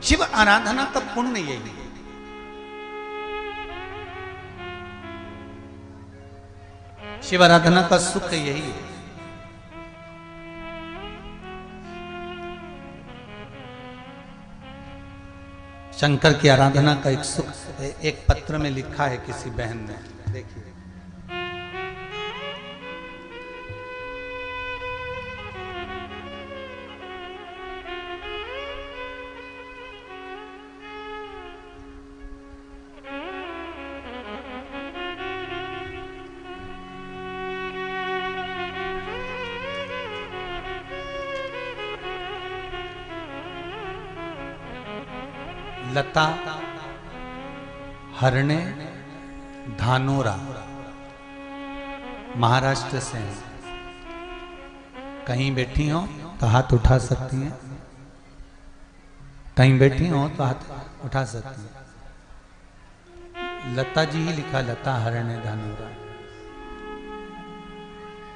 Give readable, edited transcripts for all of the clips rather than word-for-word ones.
शिव आराधना का पुण्य यही है। शिव आराधना का सुख यही है। शंकर की आराधना का एक सुख एक पत्र में लिखा है किसी बहन ने, देखिए। लता हरणे धानोरा महाराष्ट्र से हैं। कहीं बैठी हो तो हाथ उठा सकती हैं, कहीं बैठी हो तो हाथ उठा सकती हैं। लता जी ही लिखा, लता हरणे धानोरा।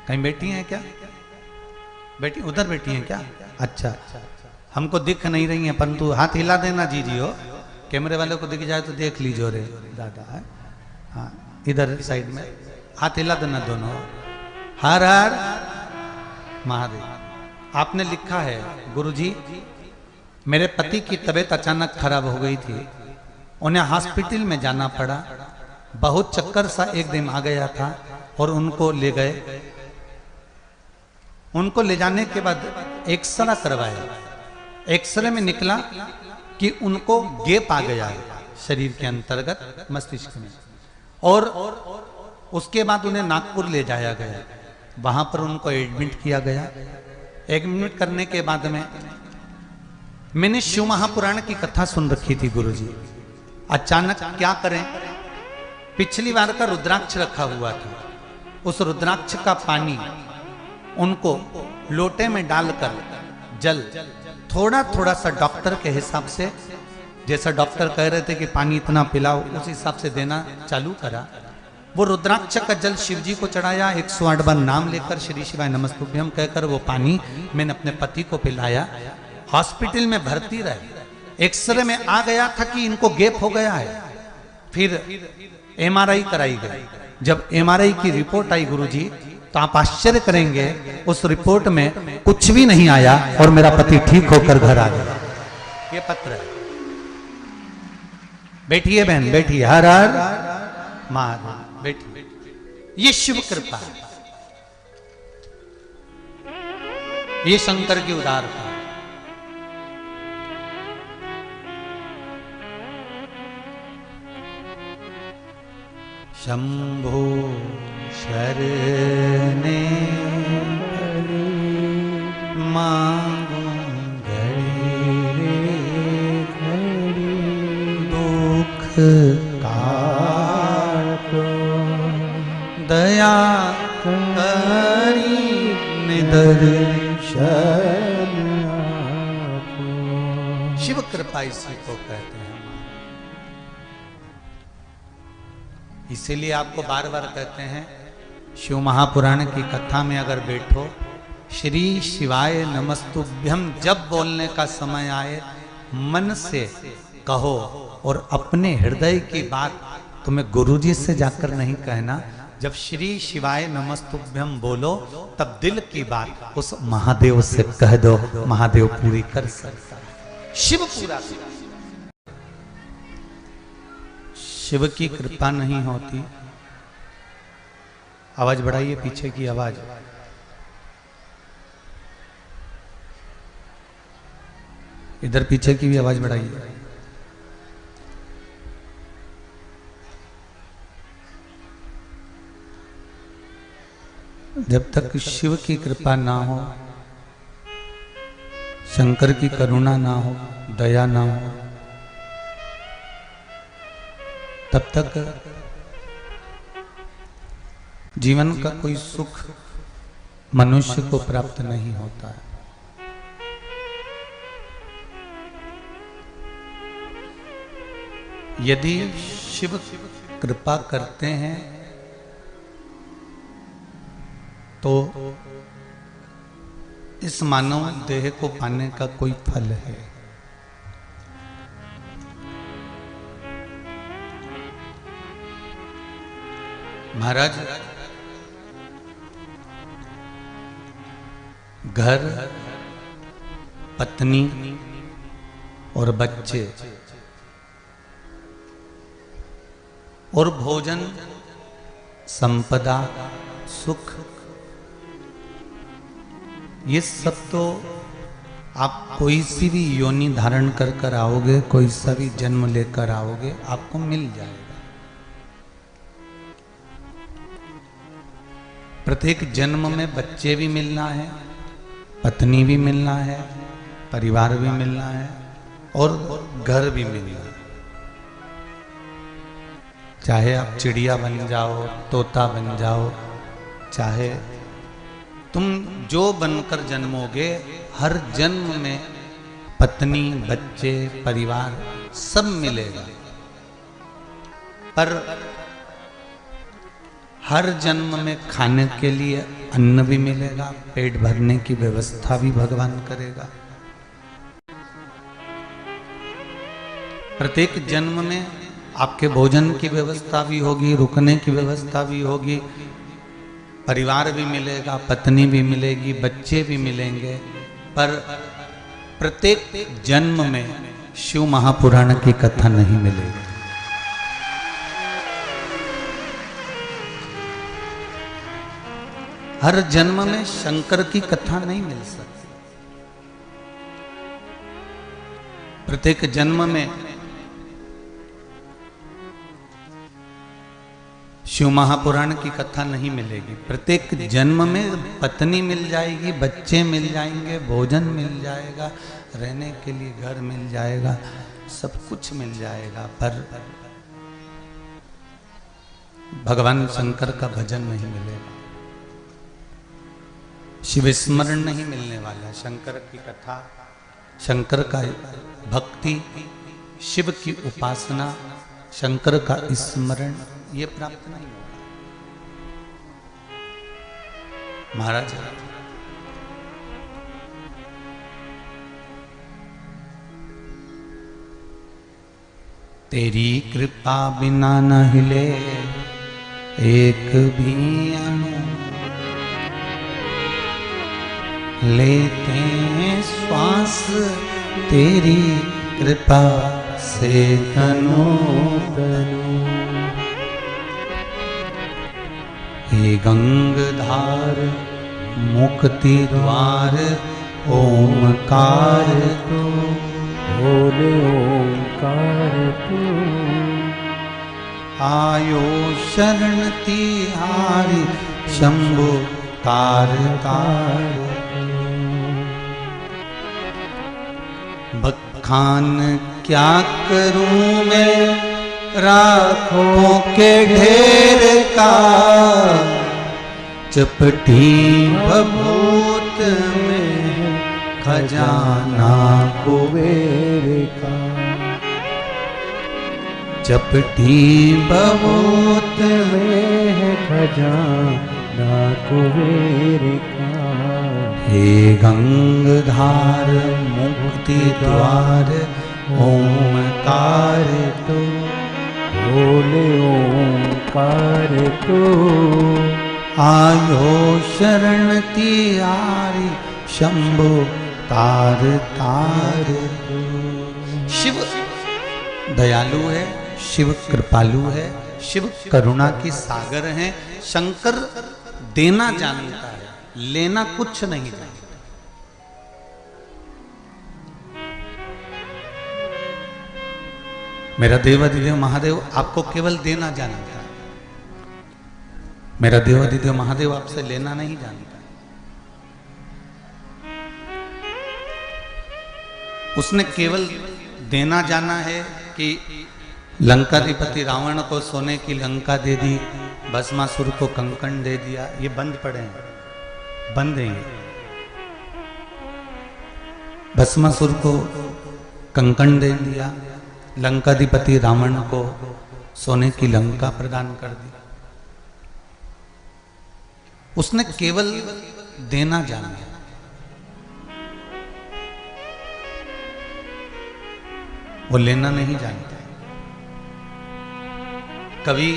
कहीं बैठी हैं क्या? बैठी उधर बैठी हैं क्या? अच्छा, हमको दिख नहीं रही हैं, परंतु हाथ हिला देना जी जी हो, कैमरे वाले को दिख जाए तो देख लीजिए रे दादा है। हाँ, इधर साइड में हाथ हिला देना दोनों। हर हर महादेव। आपने लिखा है, गुरुजी मेरे पति की तबीयत अचानक खराब हो गई थी, उन्हें हॉस्पिटल में जाना पड़ा, बहुत चक्कर सा एक दिन आ गया था और उनको ले गए। उनको ले जाने के बाद एक्सरे करवाया, एक्सरे में निकला कि उनको गैप आ गया है शरीर के अंतर्गत मस्तिष्क में, और उसके बाद उन्हें नागपुर ले जाया गया, वहां पर उनको एडमिट किया गया। एडमिट करने के बाद में मैंने शिव महापुराण की कथा सुन रखी थी गुरुजी। अचानक क्या करें, पिछली बार का रुद्राक्ष रखा हुआ था, उस रुद्राक्ष का पानी उनको लोटे में डालकर जल थोड़ा थोड़ा सा डॉक्टर के हिसाब से, जैसा डॉक्टर कह रहे थे कि पानी इतना पिलाओ, उस हिसाब से देना चालू करा। वो रुद्राक्ष का जल शिव जी को चढ़ाया, 108 बार नाम लेकर श्री शिवाय नमस्तुभ्यम कहकर वो पानी मैंने अपने पति को पिलाया। हॉस्पिटल में भर्ती रहे, एक्सरे में आ गया था कि इनको गैप हो गया है। फिर एमआरआई कराई गई। जब एमआरआई की रिपोर्ट आई गुरुजी, तो आप आश्चर्य करेंगे, उस रिपोर्ट में कुछ भी नहीं आया और मेरा पति ठीक होकर घर आ गया। ये पत्र है। बैठिए बहन, बैठिए। हर हर महादेव, बैठिए। ये शिव कृपा है, ये शंकर की उदारता। शंभो शरणे मांगू घड़ी दुख काटो, दया करी निदर्शन। शिव कृपा इसी को कहते हैं। इसीलिए आपको बार बार कहते हैं, शिव महापुराण की कथा में अगर बैठो, श्री शिवाय नमस्तुभ्यम जब बोलने का समय आए, मन से कहो, और अपने हृदय की बात तुम्हें गुरुजी से जाकर नहीं कहना। जब श्री शिवाय नमस्तुभ्यम बोलो, तब दिल की बात उस महादेव से कह दो, महादेव पूरी कर सकता, शिव पूरा। शिव की कृपा नहीं होती। आवाज बढ़ाइए, पीछे की आवाज। इधर पीछे की भी आवाज बढ़ाइए। जब तक शिव की कृपा ना हो, शंकर की करुणा ना हो, दया ना हो, तब तक जीवन का कोई सुख मनुष्य को प्राप्त नहीं होता है। यदि शिव कृपा करते हैं तो इस मानव देह को पाने का कोई फल है। महाराज, घर, पत्नी और बच्चे और भोजन, संपदा, सुख, ये सब तो आप कोई सी भी योनि धारण कर कर आओगे, कोई सा भी जन्म लेकर आओगे, आपको मिल जाएगा। प्रत्येक जन्म में बच्चे भी मिलना है, पत्नी भी मिलना है, परिवार भी मिलना है और घर भी मिलना है। चाहे आप चिड़िया बन जाओ, तोता बन जाओ, चाहे तुम जो बनकर जन्मोगे, हर जन्म में पत्नी, बच्चे, परिवार सब मिलेगा। पर हर जन्म में खाने के लिए अन्न भी मिलेगा, पेट भरने की व्यवस्था भी भगवान करेगा। प्रत्येक जन्म में आपके भोजन की व्यवस्था भी होगी, रुकने की व्यवस्था भी होगी, परिवार भी मिलेगा, पत्नी भी मिलेगी, बच्चे भी मिलेंगे। पर प्रत्येक जन्म में शिव महापुराण की कथा नहीं मिलेगी। हर जन्म में शंकर की कथा नहीं मिल सकती। प्रत्येक जन्म में शिव महापुराण की कथा नहीं मिलेगी। प्रत्येक जन्म में पत्नी मिल जाएगी, बच्चे मिल जाएंगे, भोजन मिल जाएगा, रहने के लिए घर मिल जाएगा, सब कुछ मिल जाएगा। पर भगवान शंकर का भजन नहीं मिलेगा, शिव स्मरण नहीं मिलने वाला। शंकर की कथा, शंकर का भक्ति, शिव की उपासना, शंकर का स्मरण ये प्राप्त नहीं होगा। महाराज, तेरी कृपा बिना न हिले एक भी अणु, लेते श्वास तेरी कृपा से तनो तनु। हे गंगधार मुक्ति द्वार ओमकार तू, बोले ओंकार तू। आयो शरण तिहारी शंभु तार तार। बखान क्या करूं मैं राखों के ढेर का, चपटी भभूत में खजाना कुबेर का। चपटी भभूत में है खजाना कुबेर का। हे गंगधार मुक्ति द्वार ओमकार तू, बोले ओंकार तू। आयो शरण तिहारी शंभु तार तार। शिव दयालु है, शिव कृपालु है, शिव करुणा की सागर है। शंकर देना जानता है, लेना कुछ नहीं जानता। मेरा देवाधिदेव महादेव आपको केवल देना जानता है। मेरा देवाधिदेव महादेव आपसे लेना नहीं जानता। उसने केवल देना जाना है कि लंकाधिपति रावण को सोने की लंका दे दी, भस्मासुर को कंकण दे दिया। ये बंद पड़े हैं, बंद हैं। भस्मासुर को कंकण दे दिया, लंकाधिपति रावण को सोने की लंका प्रदान कर दी। उसने केवल देना जाना, वो लेना नहीं जानता। कभी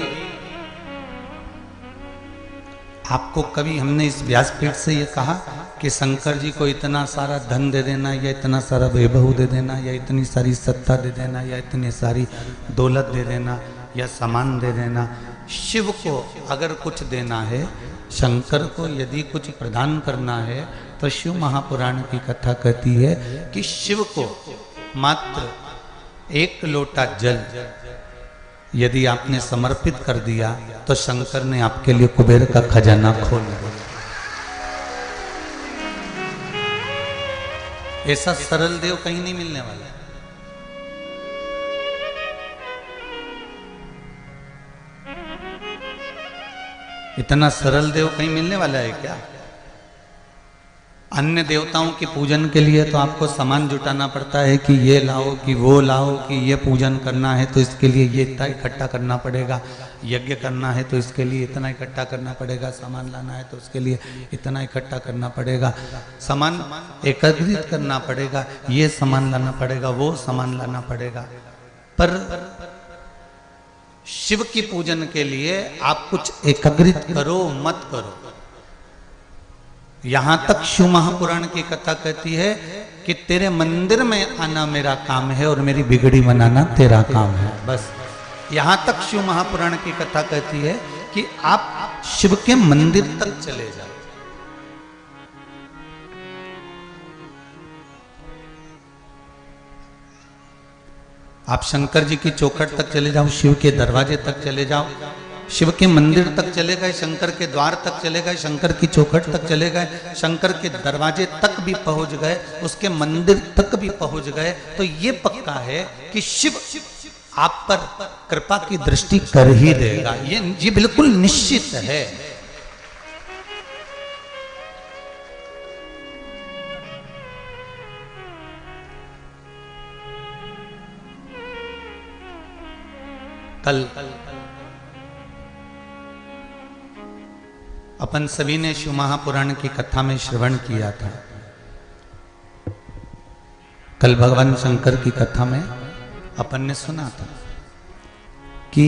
आपको कभी हमने इस व्यासपीठ से ये कहा कि शंकर जी को इतना सारा धन दे देना या इतना सारा वैभव दे देना या इतनी सारी सत्ता दे देना या इतनी सारी दौलत दे देना या सामान दे देना। शिव को अगर कुछ देना है, शंकर को यदि कुछ प्रदान करना है, तो शिव महापुराण की कथा कहती है कि शिव को मात्र 1 लोटा जल यदि आपने समर्पित कर दिया तो शंकर ने आपके लिए कुबेर का खजाना खोल दिया। ऐसा सरल देव कहीं नहीं मिलने वाला। इतना सरल देव कहीं मिलने वाला है क्या? अन्य देवताओं के पूजन के लिए तो आपको सामान जुटाना पड़ता है कि ये लाओ कि वो लाओ, कि ये पूजन करना है तो इसके लिए ये इतना इकट्ठा करना पड़ेगा, यज्ञ करना है तो इसके लिए इतना इकट्ठा करना पड़ेगा, सामान लाना है तो उसके लिए इतना इकट्ठा करना पड़ेगा, सामान एकत्रित करना पड़ेगा, ये सामान लाना पड़ेगा, वो सामान लाना पड़ेगा। पर शिव की पूजन के लिए आप कुछ एकत्रित करो मत करो। यहां तक शिव महापुराण की कथा कहती है कि तेरे मंदिर में आना मेरा काम है और मेरी बिगड़ी बनाना तेरा काम है। बस यहां तक शिव महापुराण की कथा कहती है कि आप शिव के मंदिर तक चले जाओ। आप शंकर जी की चौखट तक चले जाओ, शिव के दरवाजे तक चले जाओ, शिव के मंदिर तक चले गए, शंकर के द्वार तक चले गए, शंकर की चौखट तक चले गए, शंकर के दरवाजे तक भी पहुंच गए, उसके मंदिर तक भी पहुंच गए, तो ये पक्का है कि शिव आप पर कृपा की दृष्टि कर ही देगा। ये बिल्कुल निश्चित है। कल अपन सभी ने शिव महापुराण की कथा में श्रवण किया था। कल भगवान शंकर की कथा में अपन ने सुना था कि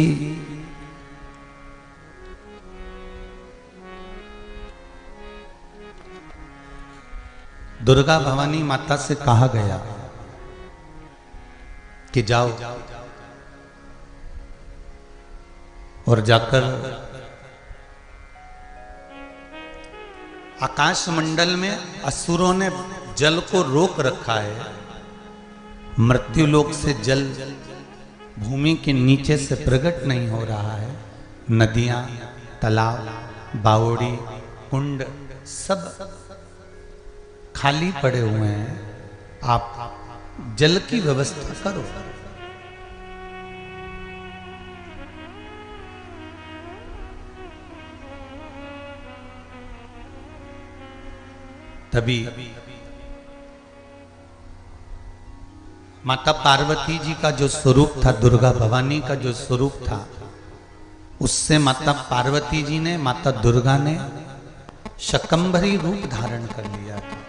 दुर्गा भवानी माता से कहा गया कि जाओ और जाकर आकाश मंडल में असुरों ने जल को रोक रखा है, मृत्यु लोक से जल भूमि के नीचे से प्रकट नहीं हो रहा है, नदियां, तालाब, बावड़ी, कुंड सब खाली पड़े हुए हैं, आप जल की व्यवस्था करो। तभी माता पार्वती जी का जो स्वरूप था, दुर्गा भवानी का जो स्वरूप था, उससे माता पार्वती जी ने, माता दुर्गा ने शकंभरी रूप धारण कर लिया था।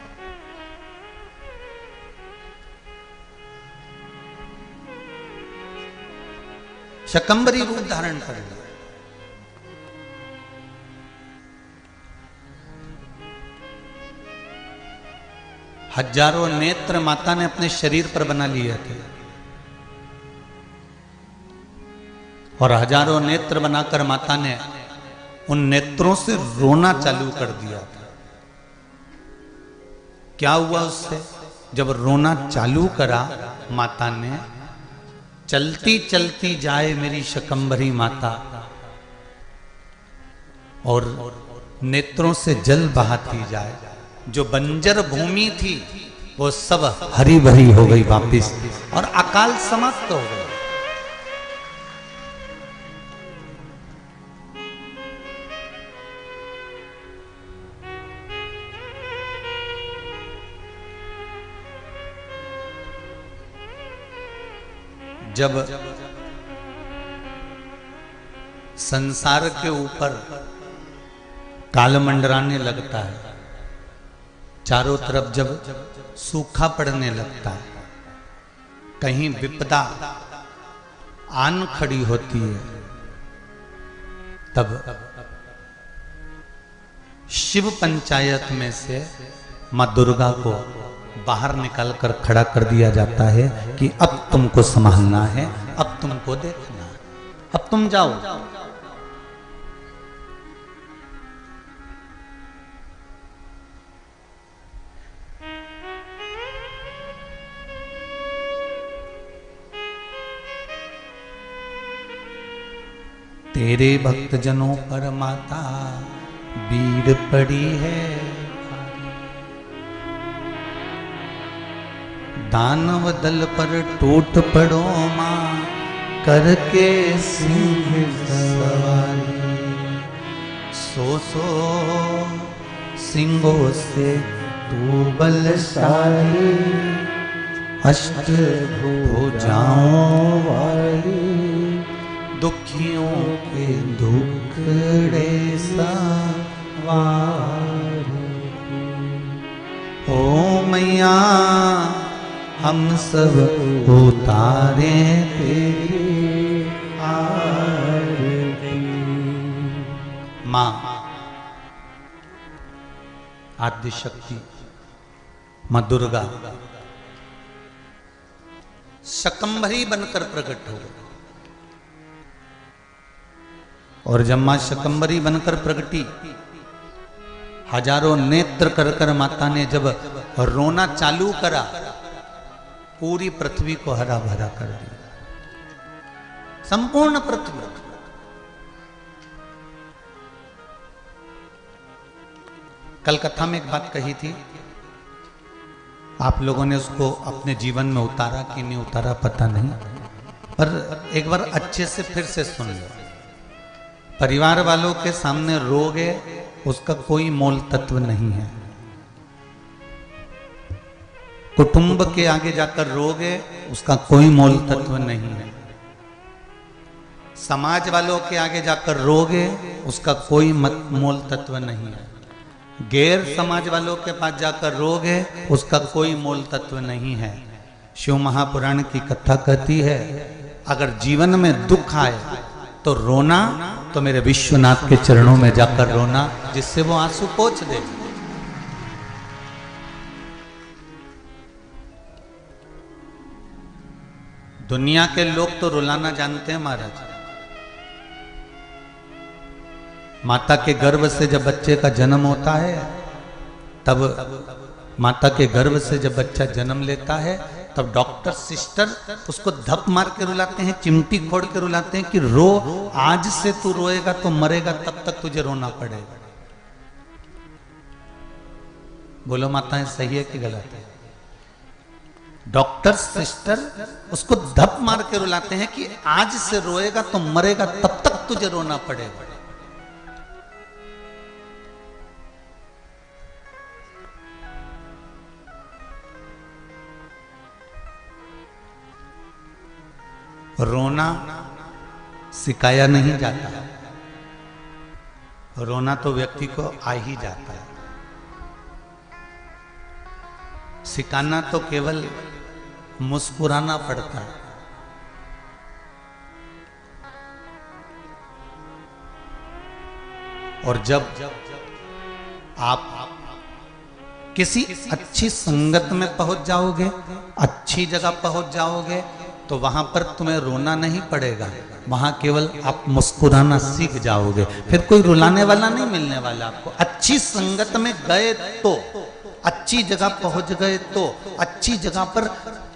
शकंभरी रूप धारण कर लिया। हजारों नेत्र माता ने अपने शरीर पर बना लिए थे और हजारों नेत्र बनाकर माता ने उन नेत्रों से रोना चालू कर दिया था। क्या हुआ उससे? जब रोना चालू करा माता ने, चलती चलती जाए मेरी शकंभरी माता, और नेत्रों से जल बहाती जाए, जो बंजर भूमि थी वो सब हरी भरी हो गई वापिस और अकाल समाप्त हो गया। जब संसार के ऊपर काल मंडराने लगता है, चारों तरफ जब सूखा पड़ने लगता है, कहीं विपदा आन खड़ी होती है, तब शिव पंचायत में से माँ दुर्गा को बाहर निकाल कर खड़ा कर दिया जाता है कि अब तुमको संभालना है, अब तुमको देखना, अब तुम जाओ। तेरे भक्तजनों पर माता भीड़ पड़ी है, दानव दल पर टूट पड़ो मां करके सिंह सवारी। सो सिंहों से तू बलशाली, अष्ट भुजाओं वाली, दुखियों के दुखड़े सवार। ओ मैया हम सब उतारे तेरी आरती। माँ आद्य शक्ति माँ दुर्गा शकंभरी बनकर प्रकट हो गई। और जब मां शकंभरी बनकर प्रगटी, हजारों नेत्र कर कर माता ने जब रोना चालू करा, पूरी पृथ्वी को हरा भरा कर दिया, संपूर्ण पृथ्वी। कल कथा में एक बात कही थी, आप लोगों ने उसको अपने जीवन में उतारा कि नहीं उतारा पता नहीं, पर एक बार अच्छे से फिर से सुन लो। परिवार वालों के सामने रोगे उसका कोई मोल तत्व नहीं है, कुटुंब के आगे जाकर रोगे उसका कोई मोल तत्व नहीं है, समाज वालों के आगे जाकर रोगे उसका कोई मोल तत्व नहीं है, गैर समाज वालों के पास जाकर रोगे उसका कोई मोल तत्व नहीं है। शिव महापुराण की कथा कहती है, अगर जीवन में दुख आए तो रोना तो मेरे विश्वनाथ के चरणों में जाकर रोना, जिससे वो आंसू पोंछ दे। दुनिया के लोग तो रुलाना जानते हैं महाराज। माता के गर्भ से जब बच्चे का जन्म होता है, तब माता के गर्भ से जब बच्चा जन्म लेता है, तब डॉक्टर सिस्टर उसको धप मार के रुलाते हैं, चिमटी खोड़ के रुलाते हैं कि रो, आज से तू रोएगा तो मरेगा, तब तक तुझे रोना पड़ेगा। बोलो माताएं सही है कि गलत है? डॉक्टर सिस्टर उसको धप मार के रुलाते हैं कि आज से रोएगा तो मरेगा, तब तक तुझे रोना पड़ेगा। रोना सिखाया नहीं जाता, रोना तो व्यक्ति को आ ही जाता है। सिखाना तो केवल मुस्कुराना पड़ता है। और जब आप किसी अच्छी संगत में पहुंच जाओगे, अच्छी जगह पहुंच जाओगे, तो वहां पर तुम्हें रोना नहीं पड़ेगा, वहां केवल आप मुस्कुराना सीख जाओगे। फिर कोई रुलाने वाला नहीं मिलने वाला आपको। अच्छी संगत में गए तो, अच्छी जगह पहुंच गए तो, अच्छी जगह पर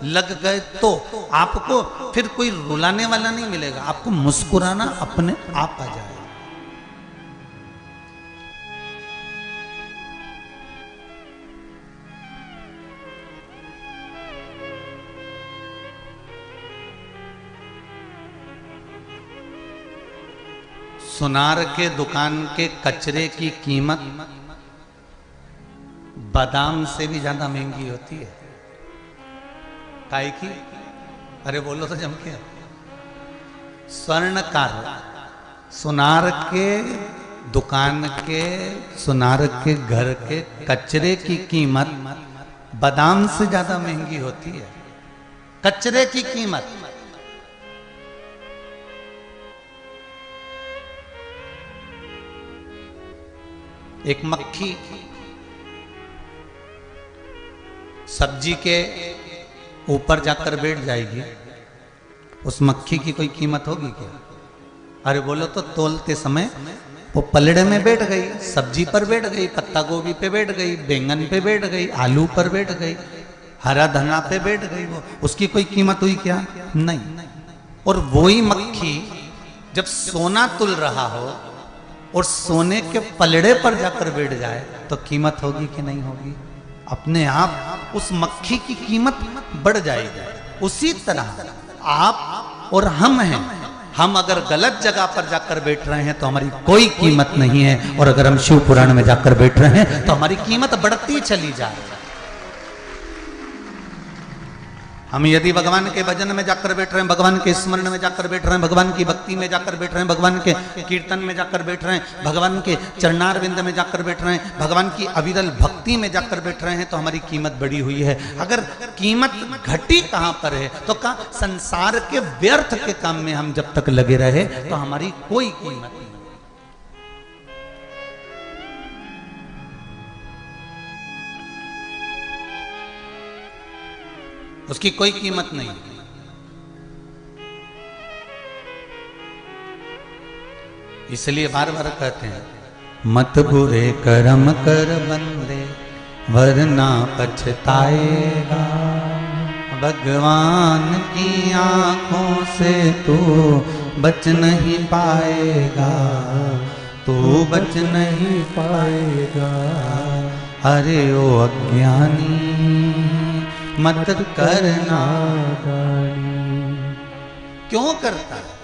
लग गए तो आपको फिर कोई रुलाने वाला नहीं मिलेगा, आपको मुस्कुराना अपने आप आ जाएगा। सुनार के दुकान के कचरे की कीमत बादाम से भी ज्यादा महंगी होती है। काहे की? अरे बोलो तो जम के। स्वर्णकार सुनार के दुकान के, सुनार के घर के कचरे की कीमत बादाम से ज्यादा महंगी होती है। कचरे की कीमत। एक मक्खी सब्जी के ऊपर जाकर बैठ जाएगी, उस मक्खी की कोई कीमत होगी क्या? अरे बोलो तो तोलते समय वो पलड़े में बैठ गई, सब्जी पर बैठ गई, पत्ता गोभी पे बैठ गई, बैंगन पे बैठ गई, आलू पर बैठ गई, हरा धना पे बैठ गई, वो उसकी कोई कीमत हुई क्या? नहीं। और वही मक्खी जब सोना तुल रहा हो और सोने के पलड़े पर जाकर बैठ जाए तो कीमत होगी कि नहीं होगी? अपने आप उस मक्खी की कीमत बढ़ जाएगी। उसी तरह आप और हम हैं, हम अगर गलत जगह पर जाकर बैठ रहे हैं तो हमारी कोई कीमत नहीं है, और अगर हम शिव पुराण में जाकर बैठ रहे हैं तो हमारी कीमत बढ़ती चली जाए। हम यदि भगवान के भजन में जाकर बैठ रहे हैं, भगवान के स्मरण में जाकर बैठ रहे हैं, भगवान की भक्ति में जाकर बैठ रहे हैं, भगवान के कीर्तन में जाकर बैठ रहे हैं, भगवान के चरणारविंद में जाकर बैठ रहे हैं, भगवान की अविरल भक्ति में जाकर बैठ रहे हैं तो हमारी कीमत बढ़ी हुई है। अगर कीमत घटी कहाँ पर है तो कहाँ संसार के व्यर्थ के काम में हम जब तक लगे रहे तो हमारी कोई कीमत नहीं। उसकी कोई कीमत नहीं। इसलिए बार बार कहते हैं मत बुरे कर्म कर बंदे वरना पछताएगा, भगवान की आंखों से तू बच नहीं पाएगा, तू बच नहीं पाएगा। अरे ओ अज्ञानी मत करना गानी। क्यों करता है?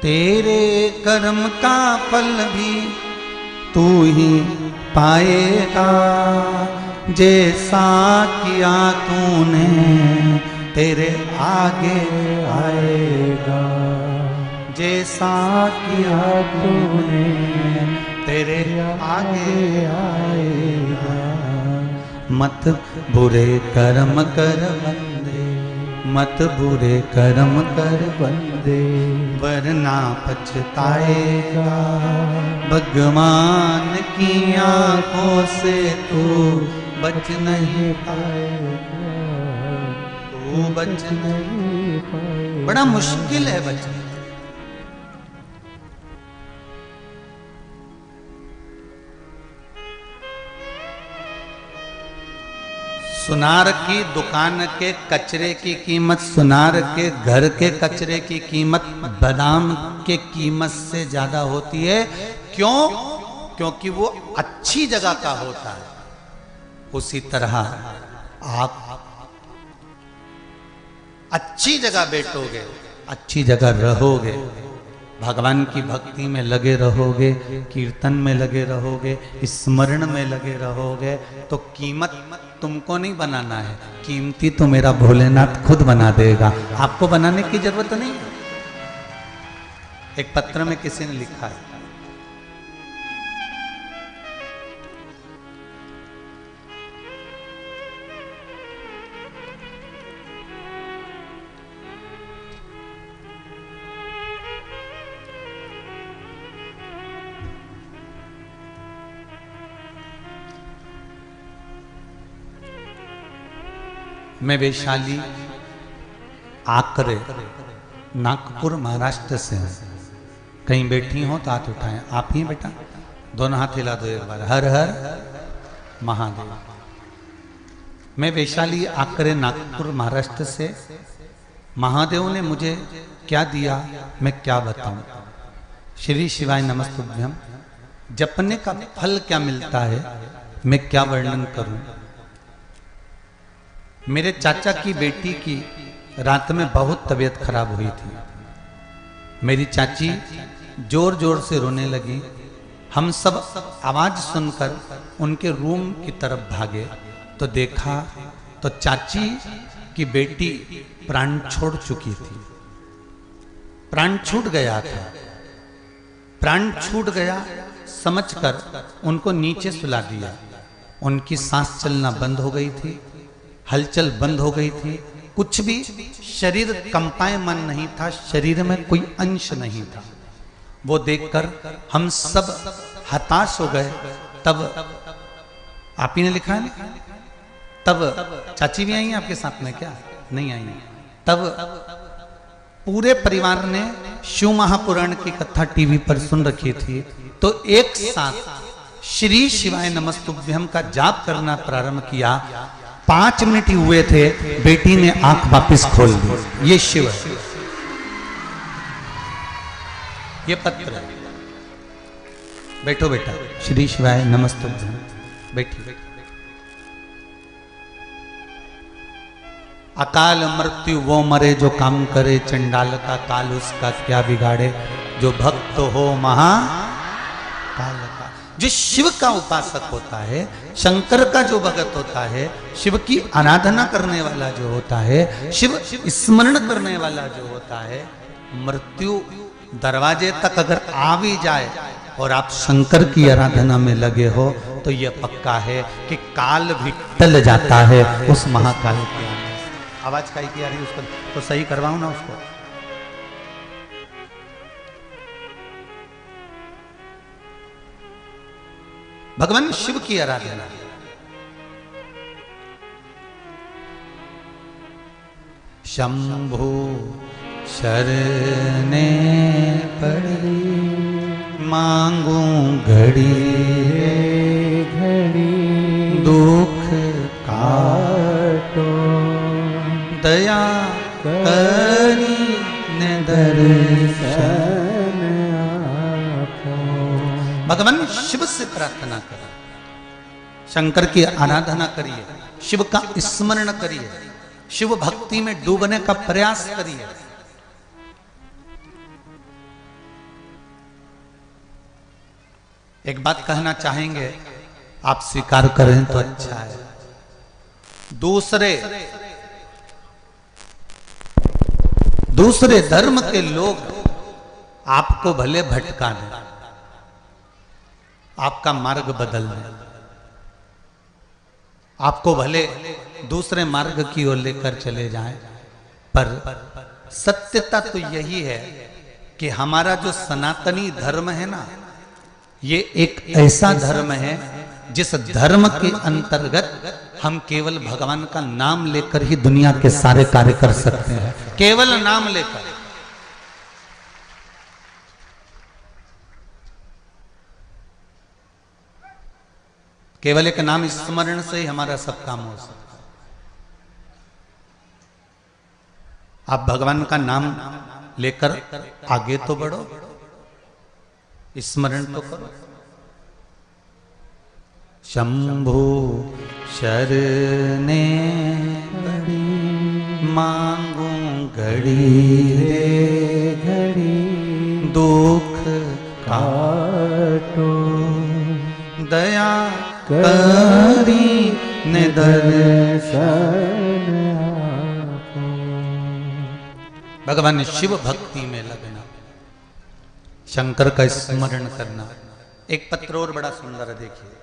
तेरे कर्म का फल भी तू ही पाएगा, जैसा किया तूने तेरे आगे आएगा, जैसा किया तूने तेरे आगे आएगा। मत बुरे कर्म कर बंदे, मत बुरे कर्म कर बंदे वरना पछताएगा, भगवान की आंखों से तू बच नहीं पाएगा, तू बच नहीं पाएगा। बड़ा मुश्किल है बचना। सुनार की दुकान के कचरे की कीमत, सुनार के घर के कचरे की कीमत बादाम के कीमत से ज्यादा होती है। क्यों? क्योंकि वो अच्छी जगह का होता है। उसी तरह आप अच्छी जगह बैठोगे, अच्छी जगह रहोगे, भगवान की भक्ति में लगे रहोगे, कीर्तन में लगे रहोगे, स्मरण में लगे रहोगे, तो कीमत तुमको नहीं बनाना है, कीमती तो मेरा भोलेनाथ खुद बना देगा, आपको बनाने की जरूरत नहीं। एक पत्र में किसी ने लिखा है, मैं वैशाली आकरे नागपुर महाराष्ट्र से हूँ। कहीं बैठी हो तो हाथ उठाएं। आप ही बेटा, दोनों हाथ हिला दो एक बार। हर हर महादेव। मैं वैशाली आकरे नागपुर महाराष्ट्र से। महादेव ने मुझे क्या दिया मैं क्या बताऊं। श्री शिवाय नमस्तुभ्यम। जपने का फल क्या मिलता है मैं क्या वर्णन करूं। मेरे चाचा की बेटी की रात में बहुत तबीयत खराब हुई थी। मेरी चाची जोर जोर से रोने लगी। हम सब आवाज सुनकर उनके रूम की तरफ भागे तो देखा तो चाची की बेटी प्राण छोड़ चुकी थी। प्राण छूट गया था। प्राण छूट गया समझकर उनको नीचे सुला दिया। उनकी सांस चलना बंद हो गई थी, हलचल बंद हो गई थी, कुछ भी शरीर कंपायमान नहीं था, शरीर में कोई अंश नहीं था। वो देखकर हम सब हताश हो गए। तब आप ही ने लिखा है ना, तब चाची भी आई हैं आपके साथ में क्या? नहीं आई। तब पूरे परिवार ने शिव महापुराण की कथा टीवी पर सुन रखी थी, तो एक साथ श्री शिवाय नमस्तुभ्यम का जाप करना प्रारंभ किया। 5 मिनट ही हुए थे, बेटी ने आंख वापस खोल दी। ये शिव है, ये पत्र है। बैठो बेटा, श्री शिवाय नमस्तुभ्यम, बैठी। अकाल मृत्यु वो मरे जो काम करे, चंडाल का काल उसका क्या बिगाड़े, जो भक्त हो महाकाल का। जो शिव का उपासक होता है, शंकर का जो भगत होता है, शिव की आराधना करने वाला जो होता है, शिव स्मरण करने वाला जो होता है, मृत्यु दरवाजे तक अगर आ भी जाए और आप शंकर की आराधना में लगे हो, तो यह पक्का है कि काल भी टल जाता है उस महाकाल के आने। आवाज काई की आ रही है उसको तो सही करवाऊं ना उसको। भगवान शिव की आराधना, शंभु शरणे पड़ी, मांगू घड़ी घड़ी दुख काटो, दया करी ने दर्शन आपो। भगवान शिव से प्रार्थना करें, शंकर की आराधना करिए, शिव का स्मरण करिए, शिव भक्ति में डूबने का प्रयास करिए। एक बात कहना चाहेंगे, आप स्वीकार करें तो अच्छा है। दूसरे धर्म के लोग आपको भले भटका दें, आपका मार्ग बदल दें, आपको भले दूसरे मार्ग की ओर लेकर चले जाएं, पर सत्यता तो यही है कि हमारा जो सनातनी धर्म है ना, ये एक ऐसा धर्म है जिस धर्म के अंतर्गत हम केवल भगवान का नाम लेकर ही दुनिया के सारे कार्य कर सकते हैं। केवल नाम लेकर। केवल एक नाम स्मरण से ही हमारा सब काम हो सकता है। आप भगवान का नाम लेकर आगे तो बढ़ो, स्मरण तो करो। शंभु शरणे पड़ी, मांगू घड़ी घड़ी दुख काटो, दया करी ने दर्शन आपो। भगवान शिव भक्ति में लगना, शंकर का स्मरण करना। एक पत्र और बड़ा सुंदर है, देखिए।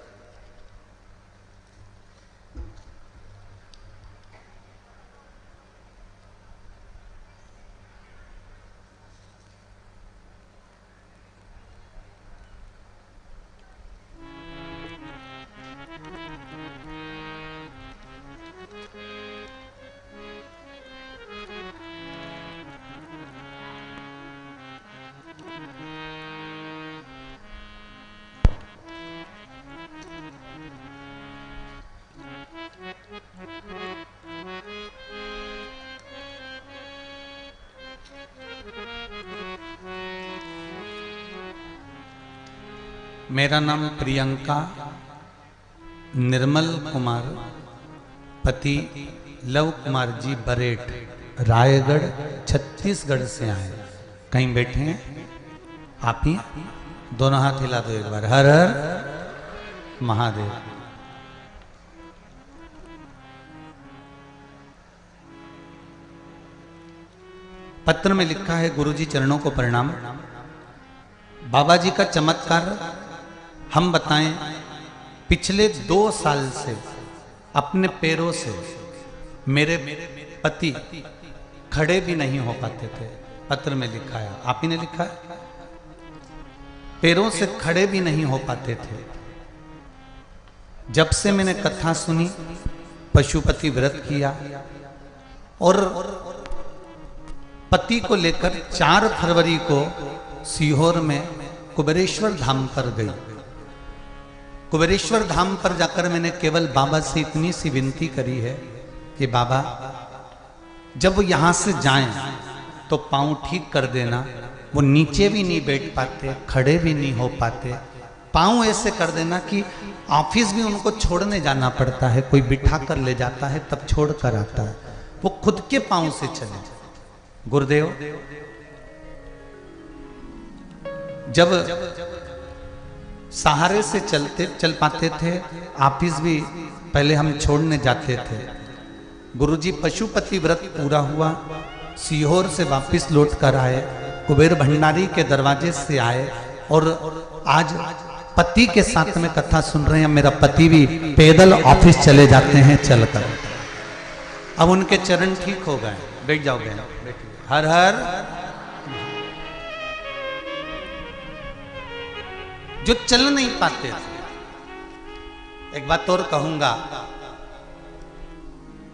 मेरा नाम प्रियंका निर्मल कुमार, पति लव कुमार जी बरेट, रायगढ़ छत्तीसगढ़ से आए। कहीं बैठे हैं आप ही? दोनों हाथ हिला दो एक बार। हर हर महादेव। पत्र में लिखा है, गुरुजी चरणों को प्रणाम। बाबा जी का चमत्कार हम बताएं। पिछले 2 साल से अपने पैरों से मेरे पति खड़े भी नहीं हो पाते थे। पत्र में लिखा है, आप ही ने लिखा है। पैरों से खड़े भी नहीं हो पाते थे। जब से मैंने कथा सुनी, पशुपति व्रत किया और पति को लेकर 4 फरवरी को सीहोर में कुबेरेश्वर धाम पर गई। कुबेरेश्वर धाम पर जाकर मैंने केवल बाबा से इतनी सी विनती करी है कि बाबा जब यहां से जाएं तो पांव ठीक कर देना। वो नीचे भी नहीं बैठ पाते, खड़े भी नहीं हो पाते, पांव ऐसे कर देना कि ऑफिस भी उनको छोड़ने जाना पड़ता है, कोई बिठा कर ले जाता है तब छोड़ कर आता है, वो खुद के पांव से चले। गुरुदेव जब सहारे से चल पाते थे, ऑफिस भी पहले हम छोड़ने जाते थे। गुरुजी पशुपति व्रत पूरा हुआ, सीहोर से वापस लौट कर आए, कुबेर भंडारी के दरवाजे से आए और आज पति के साथ में कथा सुन रहे हैं। मेरा पति भी पैदल ऑफिस चले जाते हैं चलकर। अब उनके चरण ठीक हो गए। बैठ जाओगे, हर हर। जो चल नहीं पाते थे, एक बात और कहूंगा,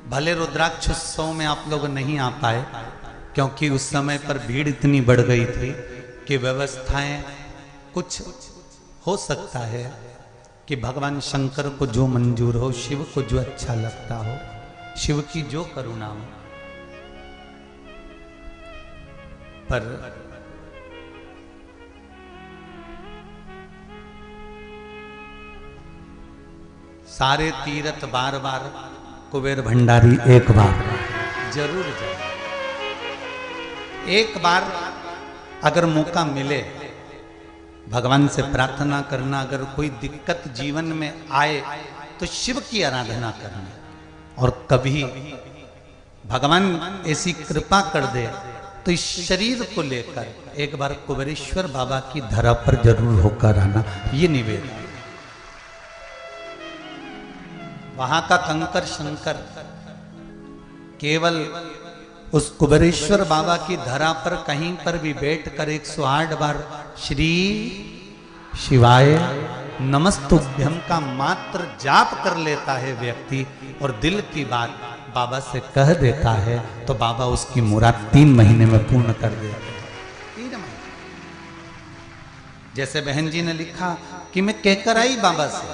भले रुद्राक्षोत्सव में आप लोग नहीं आ पाए क्योंकि उस समय पर भीड़ इतनी बढ़ गई थी कि व्यवस्थाएं कुछ हो सकता है कि भगवान शंकर को जो मंजूर हो, शिव को जो अच्छा लगता हो, शिव की जो करुणा हो, पर सारे तीर्थ बार बार, कुबेर भंडारी एक बार जरूर जाए। एक बार अगर मौका मिले भगवान से प्रार्थना करना, अगर कोई दिक्कत जीवन में आए तो शिव की आराधना करना, और कभी भगवान ऐसी कृपा कर दे तो इस शरीर को लेकर एक बार कुबेरेश्वर बाबा की धरा पर जरूर होकर आना, ये निवेदन। वहां का कंकर शंकर केवल उस कुबेरेश्वर बाबा की धरा पर कहीं पर भी बैठकर 108 बार श्री शिवाय नमस्तुभ्यम का मात्र जाप कर लेता है व्यक्ति और दिल की बात बाबा से कह देता है तो बाबा उसकी मुराद 3 महीने में पूर्ण कर देते हैं। 3 महीने। जैसे बहन जी ने लिखा कि मैं कहकर आई बाबा से,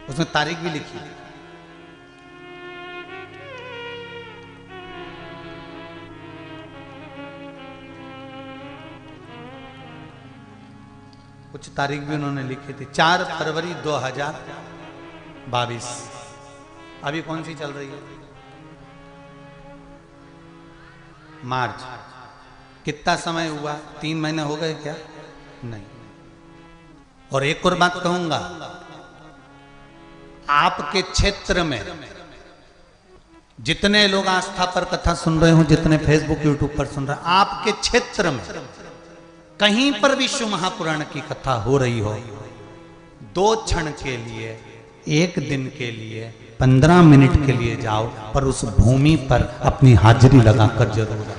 उसमें तारीख भी लिखी। कुछ तारीख भी उन्होंने लिखी थी। 4 फरवरी 2022। अभी कौन सी चल रही है? मार्च। कितना समय हुआ? 3 महीने हो गए क्या? नहीं। और एक और बात कहूंगा, आपके क्षेत्र में जितने लोग आस्था पर कथा सुन रहे हो, जितने फेसबुक यूट्यूब पर सुन रहे हैं, आपके क्षेत्र में कहीं पर भी शिव महापुराण की कथा हो रही हो, 2 क्षण के लिए, 1 दिन के लिए, 15 मिनट के लिए जाओ, पर उस भूमि पर अपनी हाजिरी लगाकर जरूर आओ।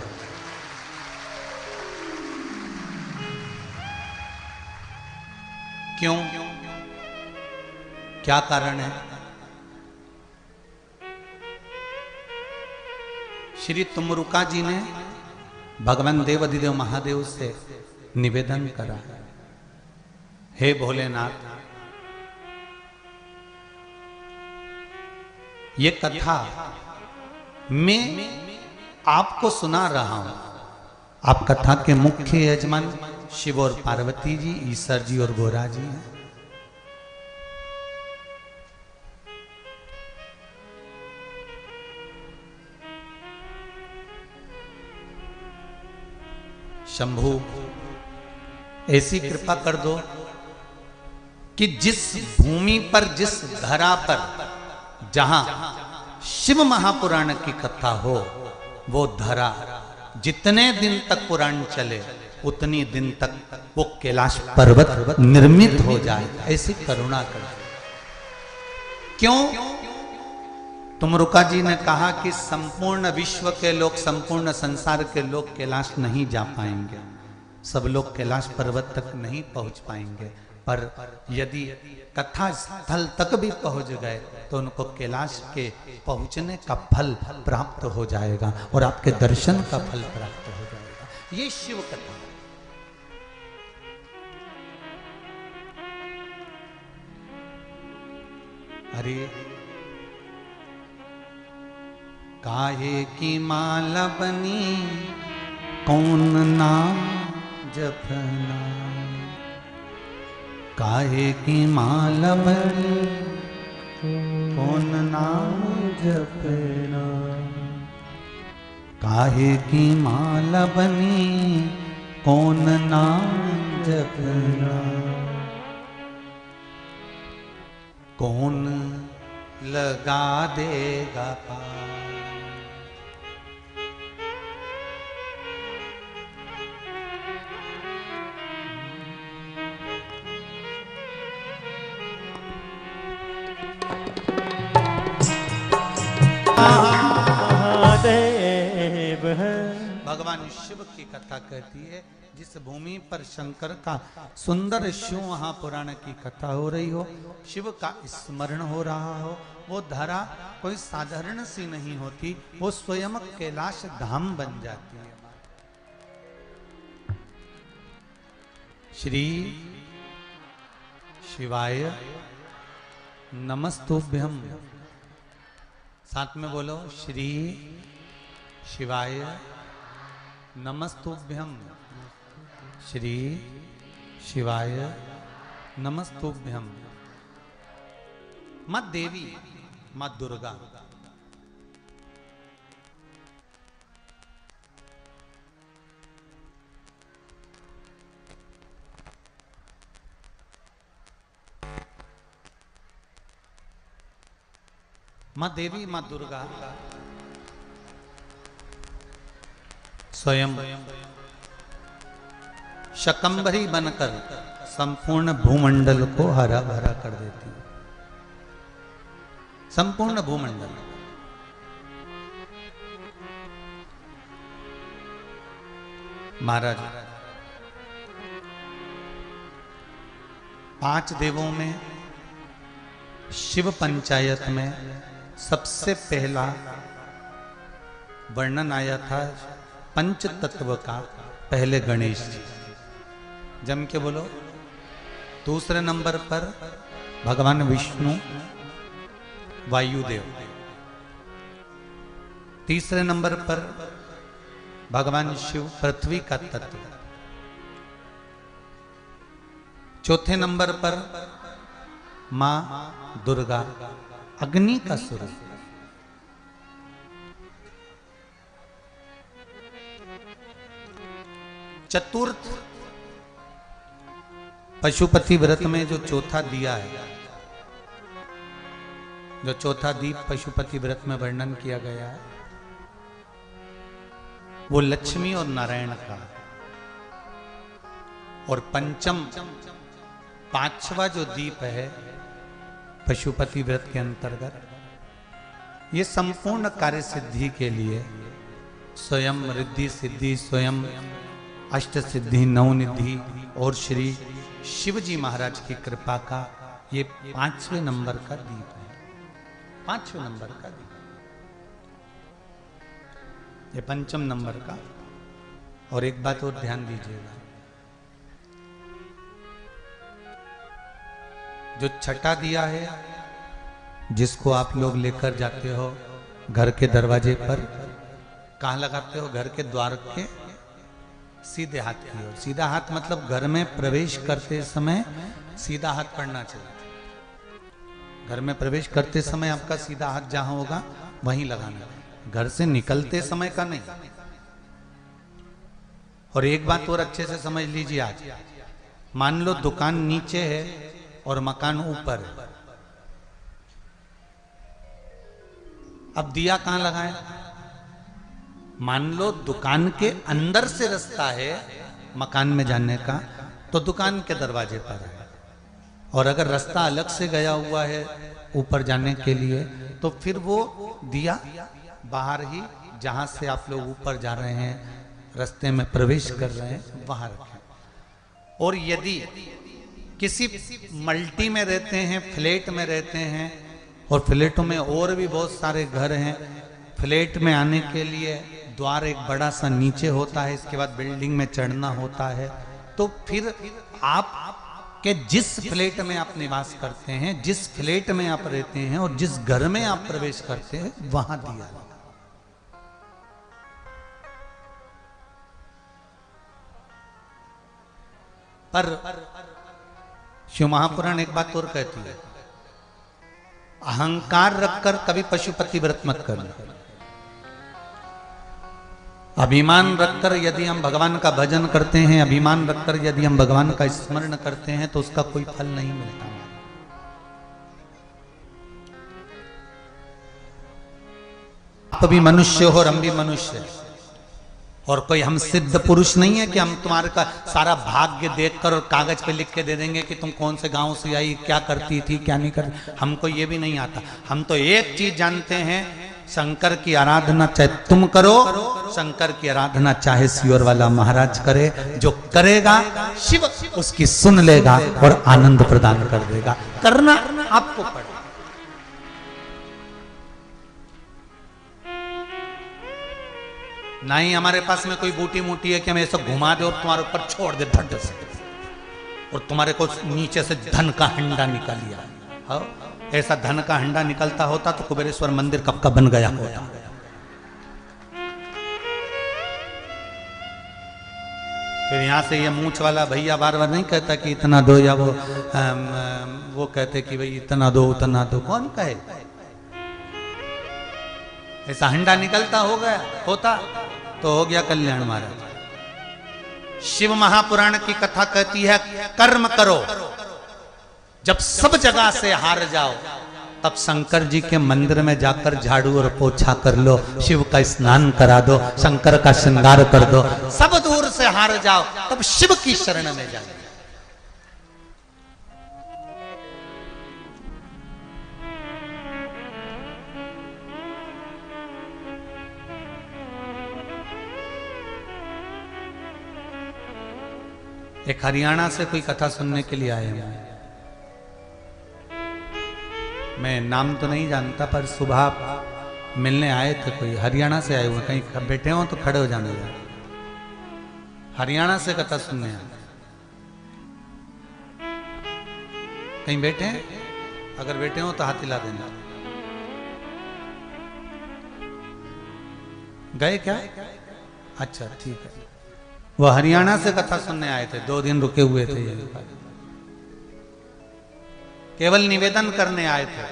क्यों? क्या कारण है? श्री तुमरुका जी ने भगवान देवाधिदेव महादेव से निवेदन करा, हे भोलेनाथ, ये कथा मैं आपको सुना रहा हूं। आप कथा के मुख्य यजमान शिव और पार्वती जी, ईश्वर जी और गोरा जी हैं। शंभु ऐसी कृपा कर दो कि जिस भूमि पर, जिस धरा पर, जहां शिव महापुराण की कथा हो, वो धरा जितने दिन तक पुराण चले उतनी दिन तक वो कैलाश पर्वत निर्मित हो जाए, ऐसी करुणा कर। क्यों? तुमरुका जी ने कहा कि संपूर्ण विश्व के लोग, संपूर्ण संसार के लोग कैलाश नहीं जा पाएंगे, सब लोग कैलाश पर्वत तक नहीं पहुंच पाएंगे, पर यदि कथा स्थल तक भी पहुंच गए तो उनको कैलाश के पहुंचने का फल प्राप्त हो जाएगा और आपके दर्शन का फल प्राप्त हो जाएगा। ये शिव कथा। अरे काहे की माला बनी कौन नाम जपना, काहे की माला बनी कौन नाम जपना, काहे की माला बनी कौन नाम जपना, कौन लगा देगा पार। भगवान शिव की कथा कहती है, जिस भूमि पर शंकर का सुंदर शिव महापुराण की कथा हो रही हो, शिव का स्मरण हो रहा हो, वो धरा कोई साधारण सी नहीं होती, वो स्वयं कैलाश धाम बन जाती है। श्री शिवाय नमस्तुभ्यम, साथ में बोलो, श्री शिवाय नमस्तुभ्यम, श्री शिवाय नमस्तुभ्यम। मां देवी, मां दुर्गा, मां देवी, मां दुर्गा स्वयं शकंभरी बनकर संपूर्ण भूमंडल को हरा भरा कर देती है। संपूर्ण भूमंडल। महाराज, 5 देवों में शिव पंचायत में सबसे पहला वर्णन आया था पंच तत्व का, पहले गणेश जी, जम के बोलो। दूसरे नंबर पर भगवान विष्णु वायुदेव, तीसरे नंबर पर भगवान शिव पृथ्वी का तत्व, चौथे नंबर पर मां दुर्गा अग्नि का स्वरूप, चतुर्थ पशुपति व्रत में जो चौथा दिया है, जो चौथा दीप पशुपति व्रत में वर्णन किया गया है, वो लक्ष्मी और नारायण का। और पंचम 5वां जो दीप है पशुपति व्रत के अंतर्गत, ये संपूर्ण कार्य सिद्धि के लिए स्वयं रिद्धि सिद्धि, स्वयं अष्ट सिद्धि नवनिधि और श्री शिवजी महाराज की कृपा का ये 5वें नंबर का दीप है। 5वें नंबर का दीप, ये पंचम नंबर का। और एक बात और ध्यान दीजिएगा, जो छठा दिया है, जिसको आप लोग लेकर जाते हो घर के दरवाजे पर, कहाँ लगाते हो? घर के द्वार के सीधे हाथ की ओर। सीधा हाथ मतलब घर में प्रवेश करते समय सीधा हाथ पड़ना चाहिए। घर में प्रवेश करते समय आपका सीधा हाथ जहां होगा वहीं लगाना, घर से निकलते समय का नहीं। और एक बात और अच्छे से समझ लीजिए, आज मान लो दुकान नीचे है और मकान ऊपर है, अब दिया कहां लगाए? मान लो दुकान के अंदर से रास्ता है मकान में जाने का, तो दुकान के दरवाजे पर है। और अगर रास्ता अलग से गया हुआ है ऊपर जाने के लिए, तो फिर वो दिया बाहर ही, जहां से आप लोग ऊपर जा रहे हैं, रास्ते में प्रवेश कर रहे हैं, वहां रखें। और यदि किसी मल्टी में रहते हैं, फ्लैट में रहते हैं, और फ्लैटों में और भी बहुत सारे घर हैं, फ्लैट में आने के लिए द्वार एक बड़ा सा नीचे होता है, इसके बाद बिल्डिंग में चढ़ना होता है, तो फिर आप के जिस फ्लैट में आप निवास करते हैं, जिस फ्लैट में आप रहते हैं और जिस घर में आप प्रवेश करते हैं, वहां दिया। पर शिव महापुराण एक बात और कहती है, अहंकार रखकर कभी पशुपति व्रत मत करना। अभिमान रखकर यदि हम भगवान का भजन करते हैं, अभिमान रखकर यदि हम भगवान का स्मरण करते हैं, तो उसका कोई फल नहीं मिलता। आप भी मनुष्य हो और हम भी मनुष्य हैं, और कोई हम सिद्ध पुरुष नहीं है कि हम तुम्हारे का सारा भाग्य देखकर और कागज पे लिख के दे देंगे कि तुम कौन से गांव से आई, क्या करती थी, क्या नहीं करती। हमको ये भी नहीं आता। हम तो एक चीज जानते हैं, शंकर की आराधना चाहे तुम करो, शंकर की आराधना चाहे सियोर वाला महाराज करे, जो करेगा शिव उसकी सुन लेगा और आनंद प्रदान कर देगा। करना आपको पड़ेगा। ना ही हमारे पास में कोई बूटी मूटी है कि हम ऐसा घुमा दे और तुम्हारे ऊपर छोड़ दे धड़ से, और तुम्हारे को नीचे से धन का हंडा निकालिया। हाँ, ऐसा धन का हंडा निकलता होता तो कुबेरेश्वर मंदिर कब का बन गया होता। फिर यहां से ये मूंछ वाला भैया बार बार नहीं कहता कि इतना दो, या वो कहते कि भाई इतना दो उतना दो। कौन कहे? ऐसा हंडा निकलता हो गया होता तो हो गया कल्याण महाराज। शिव महापुराण की कथा कहती है, कर्म करो, जब सब जगह से हार जाओ तब शंकर जी के मंदिर में जाकर झाड़ू और पोछा कर लो, शिव का स्नान करा दो, शंकर का श्रृंगार कर दो। सब दूर से हार जाओ तब शिव की शरण में जाओ। एक हरियाणा से कोई कथा सुनने के लिए आए हैं। मैं नाम तो नहीं जानता, पर सुबह मिलने आए थे, कोई हरियाणा से आए हुए। कहीं बैठे हो तो खड़े हो जाने। हरियाणा से कथा सुनने आए। कहीं बैठे हैं? अगर बैठे हो तो हाथ हिला देना। गए क्या? अच्छा ठीक है। वो हरियाणा से कथा सुनने आए थे, 2 दिन रुके हुए थे। केवल निवेदन करने आए थे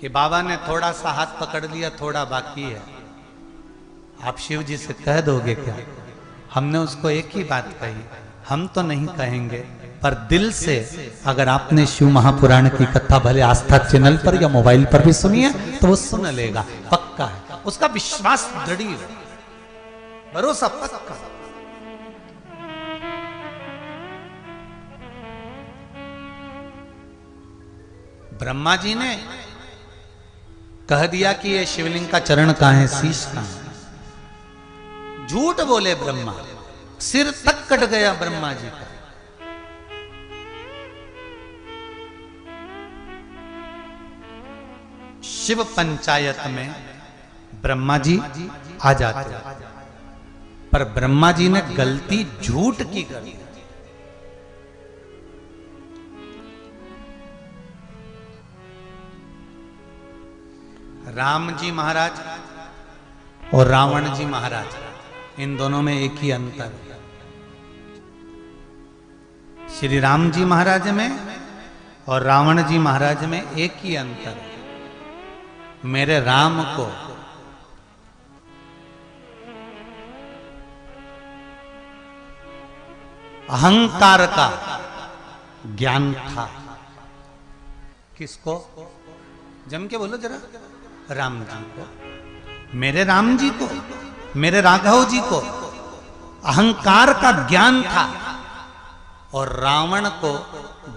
कि बाबा ने थोड़ा सा हाथ पकड़ लिया, थोड़ा बाकी है, आप शिव जी से कह दोगे क्या? हमने उसको एक ही बात कही, हम तो नहीं कहेंगे, पर दिल से अगर आपने शिव महापुराण की कथा भले आस्था चैनल पर या मोबाइल पर भी सुनी है तो वो सुन लेगा, पक्का है। उसका विश्वास दृढ़ है, भरोसा पक्का। ब्रह्मा जी ने कह दिया कि ये शिवलिंग का चरण कहां है, शीश कहां है। झूठ बोले ब्रह्मा, सिर तक कट गया ब्रह्मा जी का। शिव पंचायत में ब्रह्मा जी आ जाते, पर ब्रह्मा जी ने गलती झूठ की कर दी। राम जी महाराज और रावण जी महाराज, इन दोनों में एक ही अंतर है। श्री राम जी महाराज में और रावण जी महाराज में एक ही अंतर है। मेरे राम को अहंकार का ज्ञान था। किसको? जम के बोलो जरा। राम जी को, मेरे राम जी को, मेरे राघव जी को अहंकार का ज्ञान था, और रावण को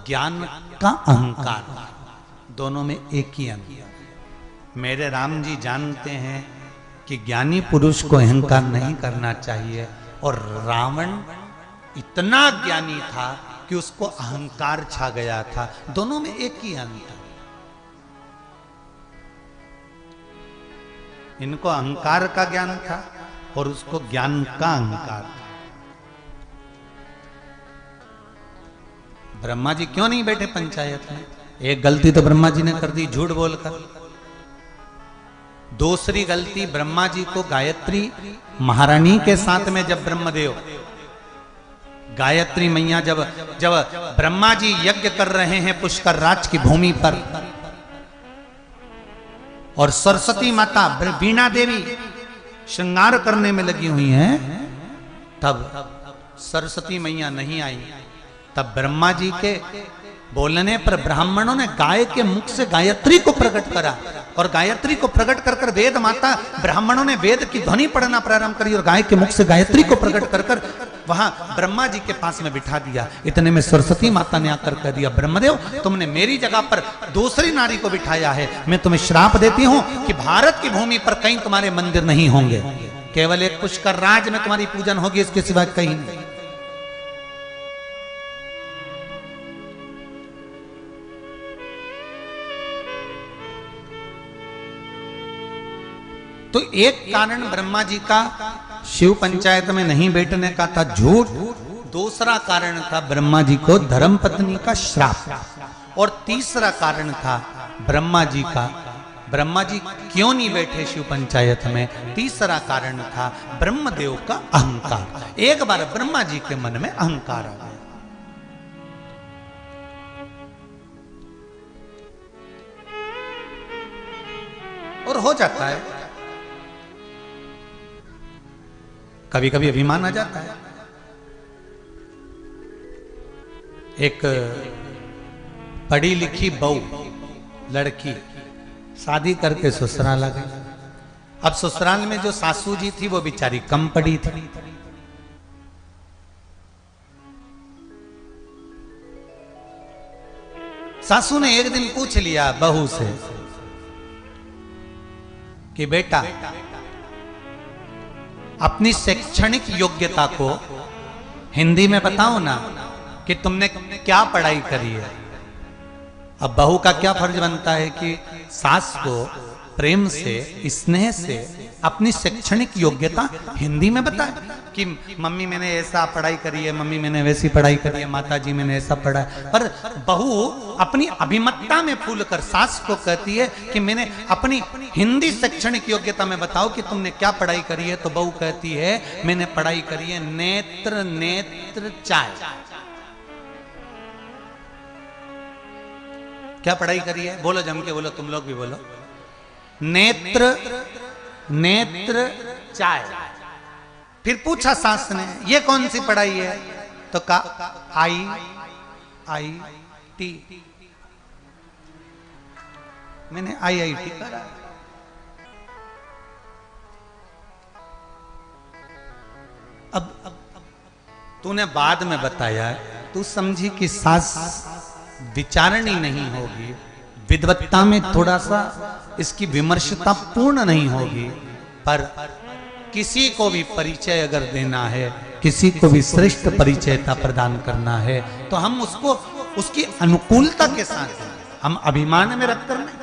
ज्ञान का अहंकार था। दोनों में एक ही अंतर। मेरे राम जी जानते हैं कि ज्ञानी पुरुष को अहंकार नहीं करना चाहिए, और रावण इतना ज्ञानी था कि उसको अहंकार छा गया था। दोनों में एक ही अंतर। इनको अहंकार का ज्ञान था और उसको ज्ञान का अहंकार था। ब्रह्मा जी क्यों नहीं बैठे पंचायत में? एक गलती तो ब्रह्मा जी ने कर दी झूठ बोलकर। दूसरी गलती, ब्रह्मा जी को गायत्री महारानी के साथ में जब ब्रह्मदेव, गायत्री मैया जब ब्रह्मा जी यज्ञ कर रहे हैं पुष्कर राज की भूमि पर, और सरस्वती माता वीणा देवी श्रृंगार करने में लगी हुई हैं, तब सरस्वती मैया नहीं आई। तब ब्रह्मा जी के बोलने पर ब्राह्मणों ने गाय के मुख से गायत्री को प्रकट करा, और गायत्री को प्रकट कर कर वेद माता, ब्राह्मणों ने वेद की ध्वनि पढ़ना प्रारंभ करी और गाय के मुख से गायत्री को प्रकट कर कर वहां ब्रह्मा जी के पास में बिठा दिया। इतने में सरस्वती माता ने आकर कह दिया, ब्रह्मदेव तुमने मेरी जगह पर दूसरी नारी को बिठाया है, मैं तुम्हें श्राप देती हूं कि भारत की भूमि पर कहीं तुम्हारे मंदिर नहीं होंगे, केवल एक पुष्कर राज में तुम्हारी पूजन होगी, इसके सिवा कहीं नहीं। तो एक कारण ब्रह्मा जी का शिव पंचायत में नहीं बैठने का था झूठ, दूसरा कारण था ब्रह्मा जी को धर्म पत्नी का श्राप, और तीसरा कारण था ब्रह्मा जी का, ब्रह्मा जी क्यों नहीं बैठे शिव पंचायत में, तीसरा कारण था ब्रह्मदेव का अहंकार। एक बार ब्रह्मा जी के मन में अहंकार आ गया। और हो जाता है, कभी कभी अभिमान आ जाता है। एक पढ़ी लिखी बहू लड़की शादी करके ससुराल आ गई। अब ससुराल में जो सासू जी थी वो बेचारी कम पढ़ी थी। सासू ने एक दिन पूछ लिया बहू से कि बेटा अपनी शैक्षणिक योग्यता को हिंदी में बताओ ना कि तुमने क्या पढ़ाई करी है। अब बहू का क्या फर्ज बनता है कि सास को प्रेम से, स्नेह से अपनी शैक्षणिक योग्यता हिंदी में बताए कि मम्मी मैंने ऐसा पढ़ाई करी है, मम्मी मैंने वैसी पढ़ाई करी है, माता जी मैंने ऐसा पढ़ा है। पर बहू अपनी अभिमतता में फूल कर सास को कहती है कि मैंने अपनी हिंदी शैक्षणिक योग्यता में बताओ कि तुमने क्या पढ़ाई करी है। तो बहू कहती है मैंने पढ़ाई करी है नेत्र नेत्र चाय। क्या पढ़ाई करी है? बोलो जम के बोलो, तुम लोग भी बोलो। नेत्र नेत्र चाय। फिर पूछा सास ने ये कौन सी पढ़ाई है? तो कहा IIT। मैंने IIT करा। अब तूने बाद में बताया, तू समझी कि सास विचारणी नहीं होगी, विद्वत्ता में थोड़ा सा इसकी विमर्शता पूर्ण नहीं होगी, पर किसी को भी परिचय अगर देना है, किसी को भी श्रेष्ठ परिचयता प्रदान करना है, तो हम उसको उसकी अनुकूलता के साथ दें, हम अभिमान में रखकर नहीं।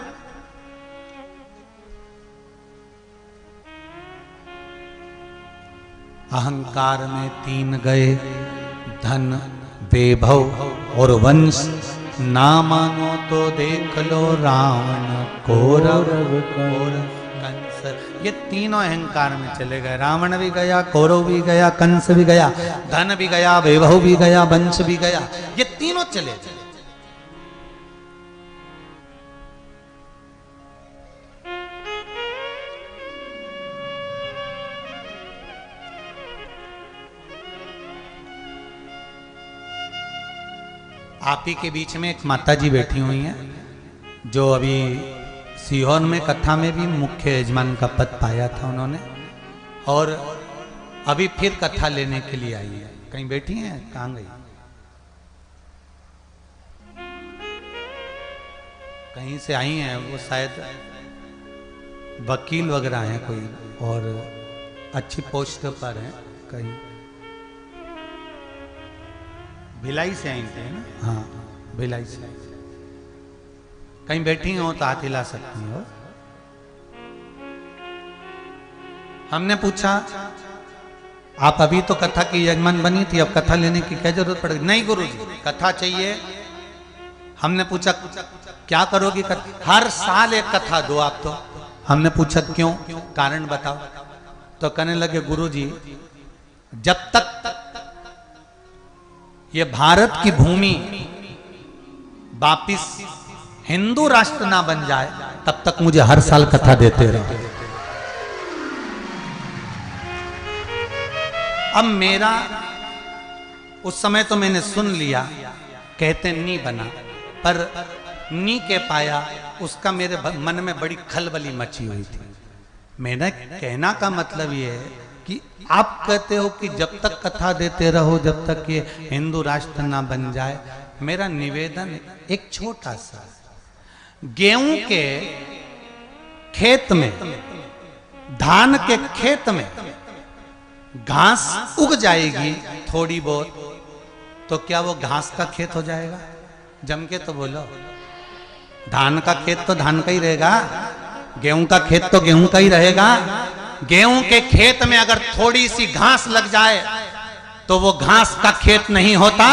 अहंकार में तीन गए, धन वैभव और वंश, ना मानो तो देख लो रावण कौरव और कंस। ये तीनों अहंकार में चले गए। रावण भी गया, कौरव भी गया, कंस भी गया, धन भी गया, वैभव भी गया, वंश भी गया, ये तीनों चले गए। आप ही के बीच में एक माता जी बैठी हुई हैं, जो अभी सीहोर में कथा में भी मुख्य यजमान का पद पाया था उन्होंने, और अभी फिर कथा लेने के लिए आई है। कहीं बैठी हैं? कहाँ गई? कहीं से आई हैं, वो शायद वकील वगैरह हैं कोई, और अच्छी पोस्ट पर हैं कहीं। भिलाई से आई थे ना? हाँ, भिलाई से। कहीं बैठी हो तो हाथ हिला सकती हो। हमने पूछा आप अभी तो कथा की यजमान बनी थी, अब कथा लेने की क्या जरूरत पड़ेगी? नहीं गुरुजी, कथा चाहिए। हमने पूछा क्या करोगी कथा? हर साल एक कथा दो आप तो। हमने पूछा क्यों, कारण बताओ। तो कहने लगे गुरुजी, जब तक ये भारत की भूमि वापिस हिंदू राष्ट्र ना बन जाए तब तक मुझे हर साल कथा देते रहो। अब मेरा उस समय तो मैंने सुन लिया, कहते नहीं बना, पर नहीं कह पाया, उसका मेरे मन में बड़ी खलबली मची हुई थी। मेरा कहना का मतलब ये है कि आप कहते हो कि जब तक कथा देते रहो जब तक ये हिंदू राष्ट्र ना बन जाए। मेरा निवेदन एक छोटा सा, गेहूं के खेत में, धान के खेत में घास उग जाएगी थोड़ी बहुत, तो क्या वो घास का खेत हो जाएगा? जम के तो बोलो। धान का खेत तो धान का ही रहेगा, गेहूं का खेत तो गेहूं का ही रहेगा। गेहूं के खेत में अगर थोड़ी सी घास लग जाए तो वो घास का खेत नहीं होता।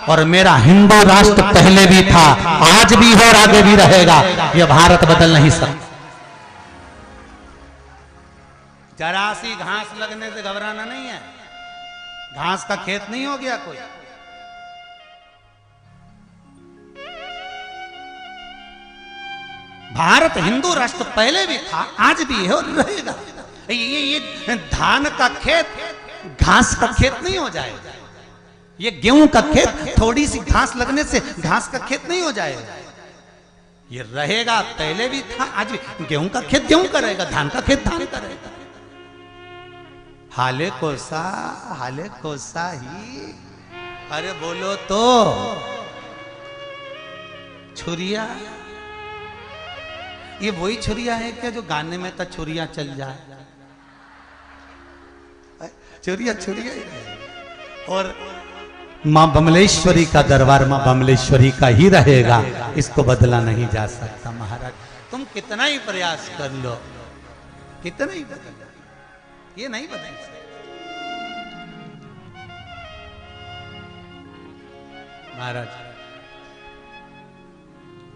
और मेरा हिंदू राष्ट्र पहले भी था, आज भी है और आगे भी रहेगा। यह भारत बदल नहीं सकता। जरा सी घास लगने से घबराना नहीं है। घास का खेत नहीं हो गया कोई। भारत हिंदू राष्ट्र पहले भी था, आज भी है और रहेगा। ये धान का खेत घास का खेत नहीं हो जाएगा। ये गेहूं का खेत थोड़ी सी घास लगने से घास का खेत नहीं हो जाएगा। ये रहेगा, पहले भी था, आज भी। गेहूं का खेत गेहूं का रहेगा, धान का खेत धान का रहेगा। हाले कोसा ही। अरे बोलो तो। छुरिया, ये वही छुरिया है क्या जो गाने में तो छुरिया चल जाए? छुरिया छुरिया ही है। और मां बमलेश्वरी का दरबार मां बमलेश्वरी का ही रहेगा, इसको बदला नहीं जा सकता। महाराज तुम कितना ही प्रयास कर लो, कितना ही बदल, ये नहीं बदल सकता। महाराज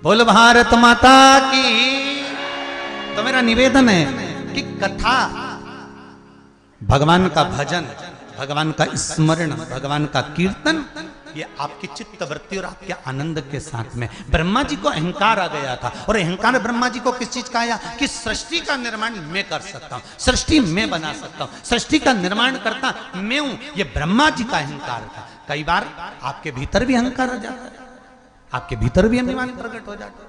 बोल भारत माता की। तो मेरा निवेदन है कि कथा, भगवान का भजन, भगवान का स्मरण, भगवान का कीर्तन, ये आपकी चित्त वृत्ति और आपके आनंद के साथ में। ब्रह्मा जी को अहंकार आ गया था, और अहंकार ब्रह्मा जी को किस चीज का आया कि सृष्टि का निर्माण मैं कर सकता हूं, सृष्टि मैं बना सकता हूं, सृष्टि का निर्माण करता मैं हूं। ये ब्रह्मा जी का अहंकार था। कई बार आपके भीतर भी अहंकार आ जाता है, आपके भीतर भी अभिमान प्रकट हो जाता है।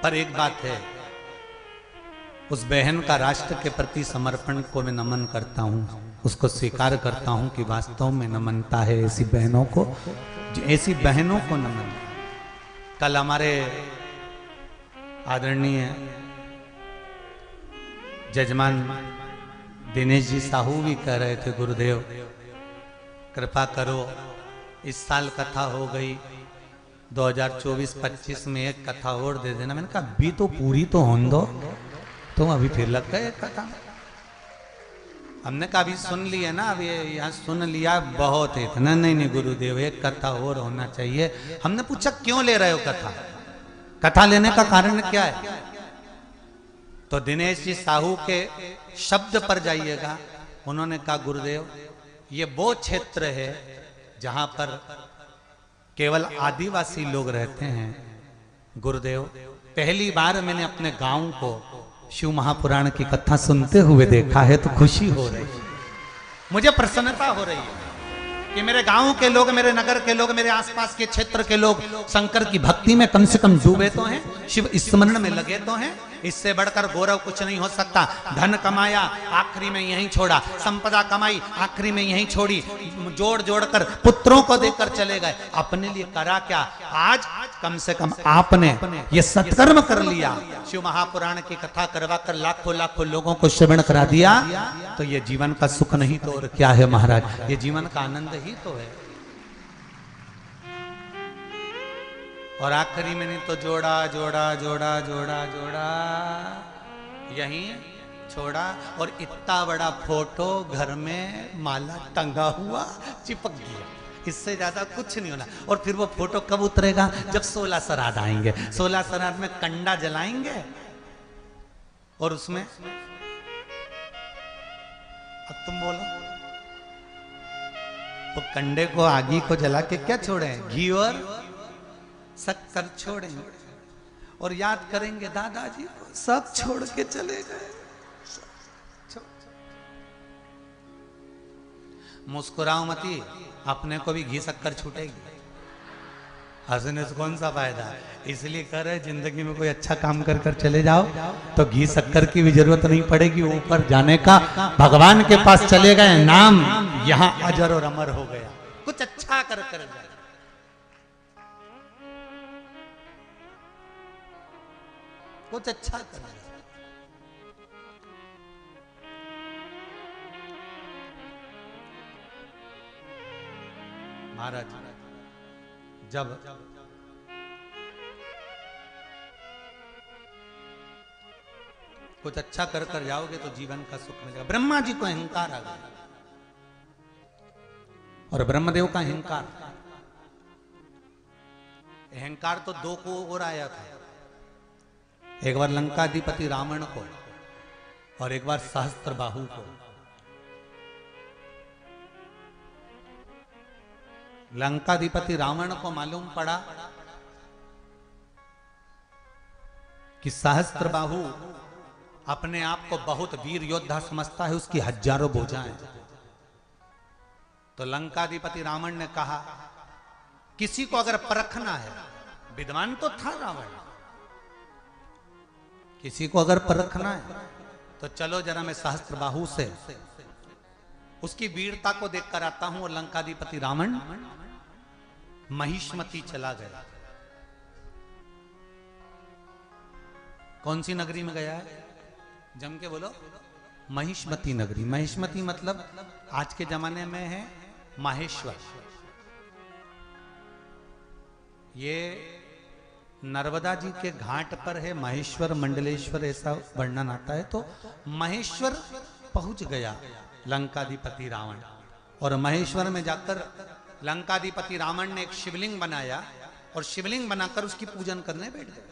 पर एक बात है, उस बहन का राष्ट्र के प्रति समर्पण को मैं नमन करता हूं, उसको स्वीकार करता हूं कि वास्तव में नमनता है ऐसी बहनों को, ऐसी बहनों को नमन। कल हमारे आदरणीय जजमान दिनेश जी साहू भी कह रहे थे, गुरुदेव कृपा करो, इस साल कथा हो गई, 2024-25 में एक कथा और दे देना। मैंने कहा अभी तो पूरी तो होने दो, तुम अभी फिर लग गए कथा में। हमने कहा अभी सुन लिया ना, अभी यहाँ सुन लिया बहुत है। नहीं गुरुदेव, एक कथा और होना चाहिए। हमने पूछा क्यों ले रहे हो कथा, कथा लेने का कारण क्या है? तो दिनेश जी साहू के शब्द पर जाइएगा। उन्होंने कहा गुरुदेव ये वो क्षेत्र है जहां पर केवल आदिवासी लोग रहते हैं। गुरुदेव पहली बार मैंने अपने गांव को शिव महापुराण की कथा सुनते हुए देखा है, तो खुशी हो रही है, मुझे प्रसन्नता हो रही है। कि मेरे गांव के लोग, मेरे नगर के लोग, मेरे आसपास के क्षेत्र के लोग शंकर की भक्ति में कम से कम डूबे तो हैं, शिव स्मरण में लगे तो हैं। इससे बढ़कर गौरव कुछ नहीं हो सकता। धन कमाया, आखिरी में यहीं छोड़ा। संपदा कमाई, आखिरी में यहीं छोड़ी। जोड़ जोड़ कर पुत्रों को देकर चले गए, अपने लिए करा क्या? आज कम से कम आपने ये सत्कर्म कर लिया, शिव महापुराण की कथा करवा कर लाखों लाखों लोगों को श्रवण करा दिया, तो ये जीवन का सुख नहीं तो और क्या है महाराज? ये जीवन का आनंद ही तो है। और आखिरी में नहीं तो जोड़ा जोड़ा जोड़ा जोड़ा जोड़ा यहीं छोड़ा, और इतना बड़ा फोटो घर में माला टंगा हुआ चिपक गया। इससे ज्यादा कुछ नहीं होना। और फिर वो फोटो कब उतरेगा? जब 16 श्राद्ध आएंगे। 16 श्राद्ध में कंडा जलाएंगे और उसमें, अब तुम बोलो, वो कंडे को, आगी को जला के क्या छोड़े? घी और शक्कर छोड़ेंगे और याद करेंगे दादाजी को, सब छोड़ के चले गए। मुस्कुराओ मती, अपने को भी घी शक्कर छूटेगी। हंसने से कौन सा फायदा है? इसलिए कह रहे जिंदगी में कोई अच्छा काम कर कर चले जाओ तो घी शक्कर की भी जरूरत नहीं पड़ेगी। ऊपर जाने का, भगवान के पास चले गए, नाम यहाँ अजर और अमर हो गया। कुछ अच्छा कर कर जाए। कुछ अच्छा कर। महाराज जब कुछ अच्छा कर कर जाओगे तो जीवन का सुख मिलेगा। ब्रह्मा जी को अहंकार आ गया और ब्रह्मदेव का अहंकार, अहंकार तो दो को और आया था। एक बार लंकाधिपति रावण को और एक बार सहस्त्रबाहु को। लंकाधिपति रावण को मालूम पड़ा कि सहस्त्रबाहु अपने आप को बहुत वीर योद्धा समझता है, उसकी हजारों भुजाएं। तो लंकाधिपति रावण ने कहा, किसी को अगर परखना है, विद्वान तो था रावण, किसी को अगर परखना है तो चलो जरा मैं सहस्त्रबाहु से उसकी वीरता को देखकर आता हूं। और लंकाधिपति रावण महिष्मती चला गया। कौन सी नगरी में गया है? जम के बोलो। महिष्मती नगरी। महिष्मती मतलब आज के जमाने में है माहेश्वर। ये नर्मदा जी के घाट पर है महेश्वर, मंडलेश्वर, ऐसा वर्णन आता है। तो महेश्वर पहुंच गया लंकाधिपति रावण, और महेश्वर में जाकर लंकाधिपति रावण ने एक शिवलिंग बनाया और शिवलिंग बनाकर उसकी पूजन करने बैठ गए।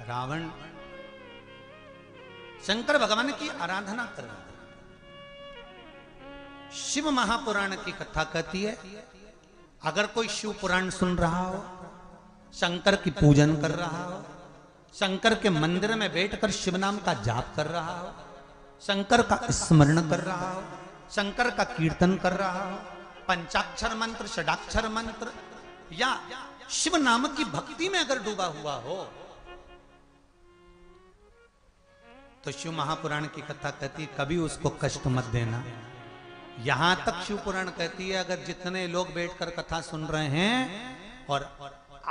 रावण शंकर भगवान की आराधना कर रहा है। शिव महापुराण की कथा कहती है, अगर कोई शिव पुराण सुन रहा हो, शंकर की पूजन कर रहा हो, शंकर के मंदिर में बैठकर शिव नाम का जाप कर रहा हो, शंकर का स्मरण कर रहा हो, शंकर का कीर्तन कर रहा हो, पंचाक्षर मंत्र, षडाक्षर मंत्र या शिव नाम की भक्ति में अगर डूबा हुआ हो, तो शिव महापुराण की कथा कहती कभी उसको कष्ट मत देना। यहां तक शिव पुराण कहती है, अगर जितने लोग बैठकर कथा सुन रहे हैं और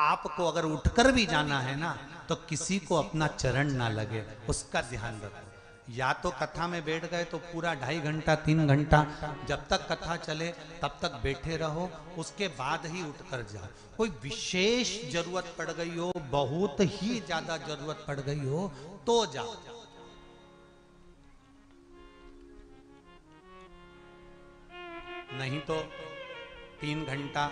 आपको अगर उठकर भी जाना है ना, तो किसी को अपना चरण ना लगे, उसका ध्यान रखो। या तो कथा में बैठ गए तो पूरा 2.5 घंटा 3 घंटा जब तक कथा चले तब तक बैठे रहो, उसके बाद ही उठकर जाओ। कोई विशेष जरूरत पड़ गई हो, बहुत ही ज्यादा जरूरत पड़ गई हो तो जाओ। नहीं तो 3 घंटा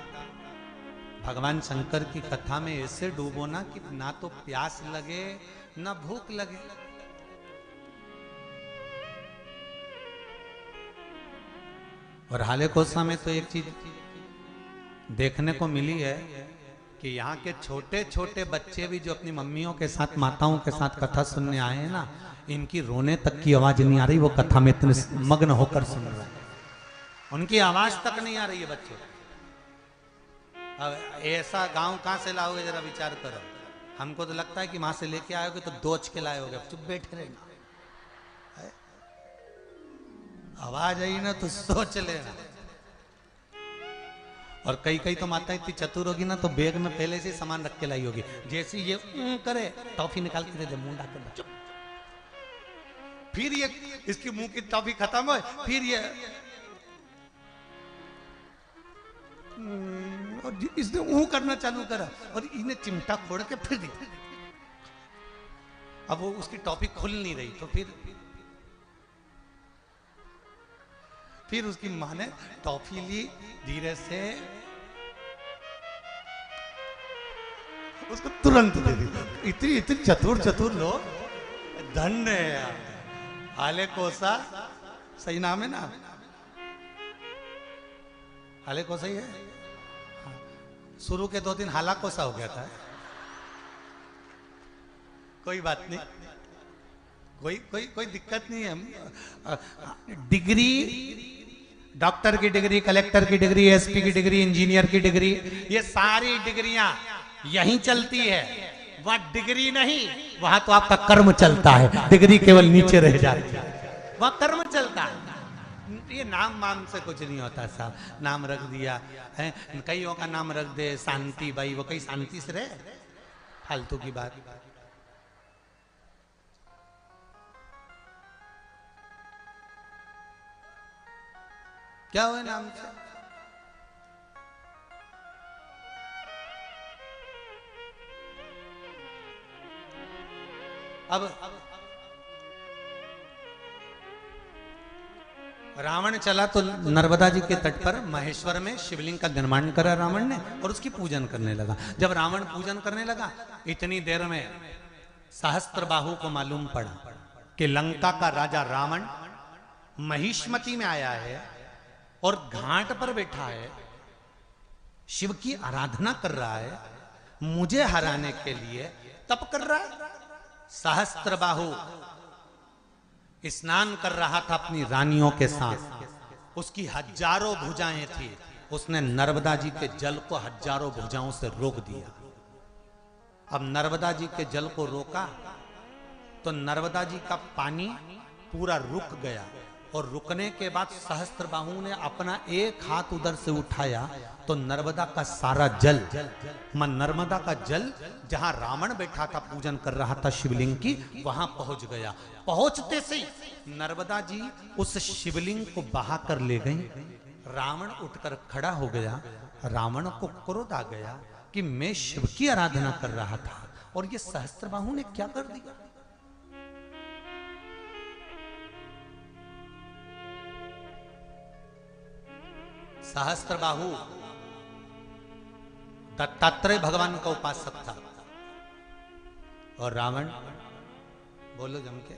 भगवान शंकर की कथा में ऐसे डूबो ना कि ना तो प्यास लगे ना भूख लगे। और हाले कोसा में तो एक चीज देखने को मिली है कि यहाँ के छोटे छोटे बच्चे भी जो अपनी मम्मियों के साथ माताओं के साथ कथा सुनने आए हैं ना, इनकी रोने तक की आवाज नहीं आ रही, वो कथा में इतने मग्न होकर सुन रहे हैं, उनकी आवाज तक नहीं आ रही है बच्चों। अब ऐसा गांव कहां से लाओगे जरा विचार करो। हमको तो लगता है कि वहां से लेके आयोगे तो दोच के लाए होगे, चुप बैठे रहना, आवाज आई ना तो सोच लेना। और कई कई तो माता इतनी चतुर होगी ना, तो बैग में पहले से सामान रख के लाई होगी, जैसे ये करे टॉफी निकाल के दे दे, मुंह डाल के, फिर ये इसकी मुंह की टॉफी खत्म हो, फिर ये और इसने ऊं करना चालू करा और इन्हें चिमटा फोड़ के फिर दी। अब वो उसकी टॉफी खुल नहीं रही, तो फिर उसकी माँ ने टॉफी ली, धीरे से उसको तुरंत दे दी। इतनी इतनी चतुर लोग, धन्य है यार। आले कोसा सही नाम है ना, आले कोसा ही है। शुरू के 2 दिन हाला कोसा हो गया था, कोई बात नहीं, कोई दिक्कत नहीं है। डिग्री, डॉक्टर की डिग्री, कलेक्टर की डिग्री, एसपी की डिग्री, इंजीनियर की डिग्री, ये सारी डिग्रियां यहीं चलती है। वहां डिग्री नहीं, वहां तो आपका कर्म चलता है, डिग्री केवल नीचे रह जाती है, वहां कर्म चलता है। ये नाम वाम से कुछ नहीं होता साहब, नाम रख दिया है, कईयों का नाम रख दे शांति भाई, वो कई शांति से रहे, फालतू की बात। क्या हुआ नाम से? अब रावण चला तो नर्मदा जी के तट पर महेश्वर में शिवलिंग का निर्माण करा रावण ने और उसकी पूजन करने लगा। जब रावण पूजन करने लगा, इतनी देर में सहस्त्रबाहु को मालूम पड़ा कि लंका का राजा रावण महिष्मती में आया है और घाट पर बैठा है, शिव की आराधना कर रहा है, मुझे हराने के लिए तप कर रहा है। सहस्त्रबाहु स्नान कर रहा था अपनी रानियों के साथ, उसकी हजारों भुजाएं थी, उसने नर्मदा जी के जल को हजारों भुजाओं से रोक दिया। अब नर्मदा जी के जल को रोका तो नर्मदा जी का पानी पूरा रुक गया और रुकने के बाद सहस्त्रबाहु ने अपना एक हाथ उधर से उठाया तो नर्मदा का सारा जल, नर्मदा का जल जहां रावण बैठा था पूजन कर रहा था शिवलिंग की, वहां पहुंच गया। पहुंचते से नर्मदा जी उस शिवलिंग को बहा कर ले गई। रावण उठकर खड़ा हो गया। रावण को क्रोध आ गया कि मैं शिव की आराधना कर रहा था और ये सहस्त्रबाहु ने क्या कर दिया। सहस्त्रबाहु दत्तात्रेय भगवान का उपासक था और रावण, बोलो जम के,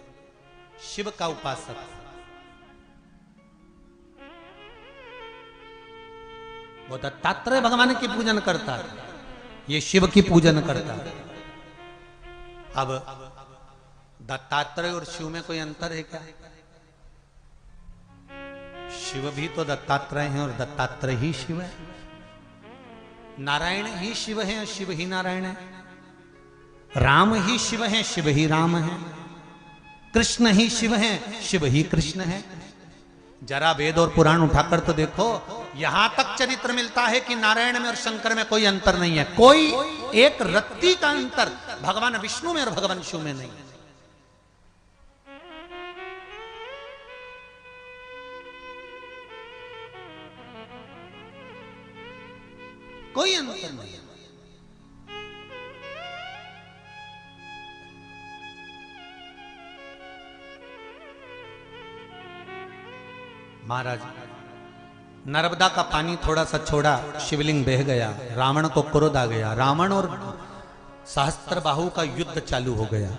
शिव का उपासक। वो दत्तात्रेय भगवान की पूजन करता है, ये शिव की पूजन करता है। अब दत्तात्रेय और शिव में कोई अंतर है क्या? शिव भी तो दत्तात्रेय हैं और दत्तात्रेय ही शिव है। नारायण ही शिव है और शिव ही नारायण है। राम ही शिव है, शिव ही राम है। कृष्ण ही शिव है, शिव ही कृष्ण है। जरा वेद और पुराण उठाकर तो देखो, यहां तक चरित्र मिलता है कि नारायण में और शंकर में कोई अंतर नहीं है। कोई एक रत्ती का अंतर भगवान विष्णु में और भगवान शिव में नहीं है। कोई अंतर नहीं है। महाराज, नर्मदा का पानी थोड़ा सा छोड़ा, शिवलिंग बह गया। रावण को क्रोध आ गया। रावण और सहस्त्रबाहु का युद्ध चालू हो गया।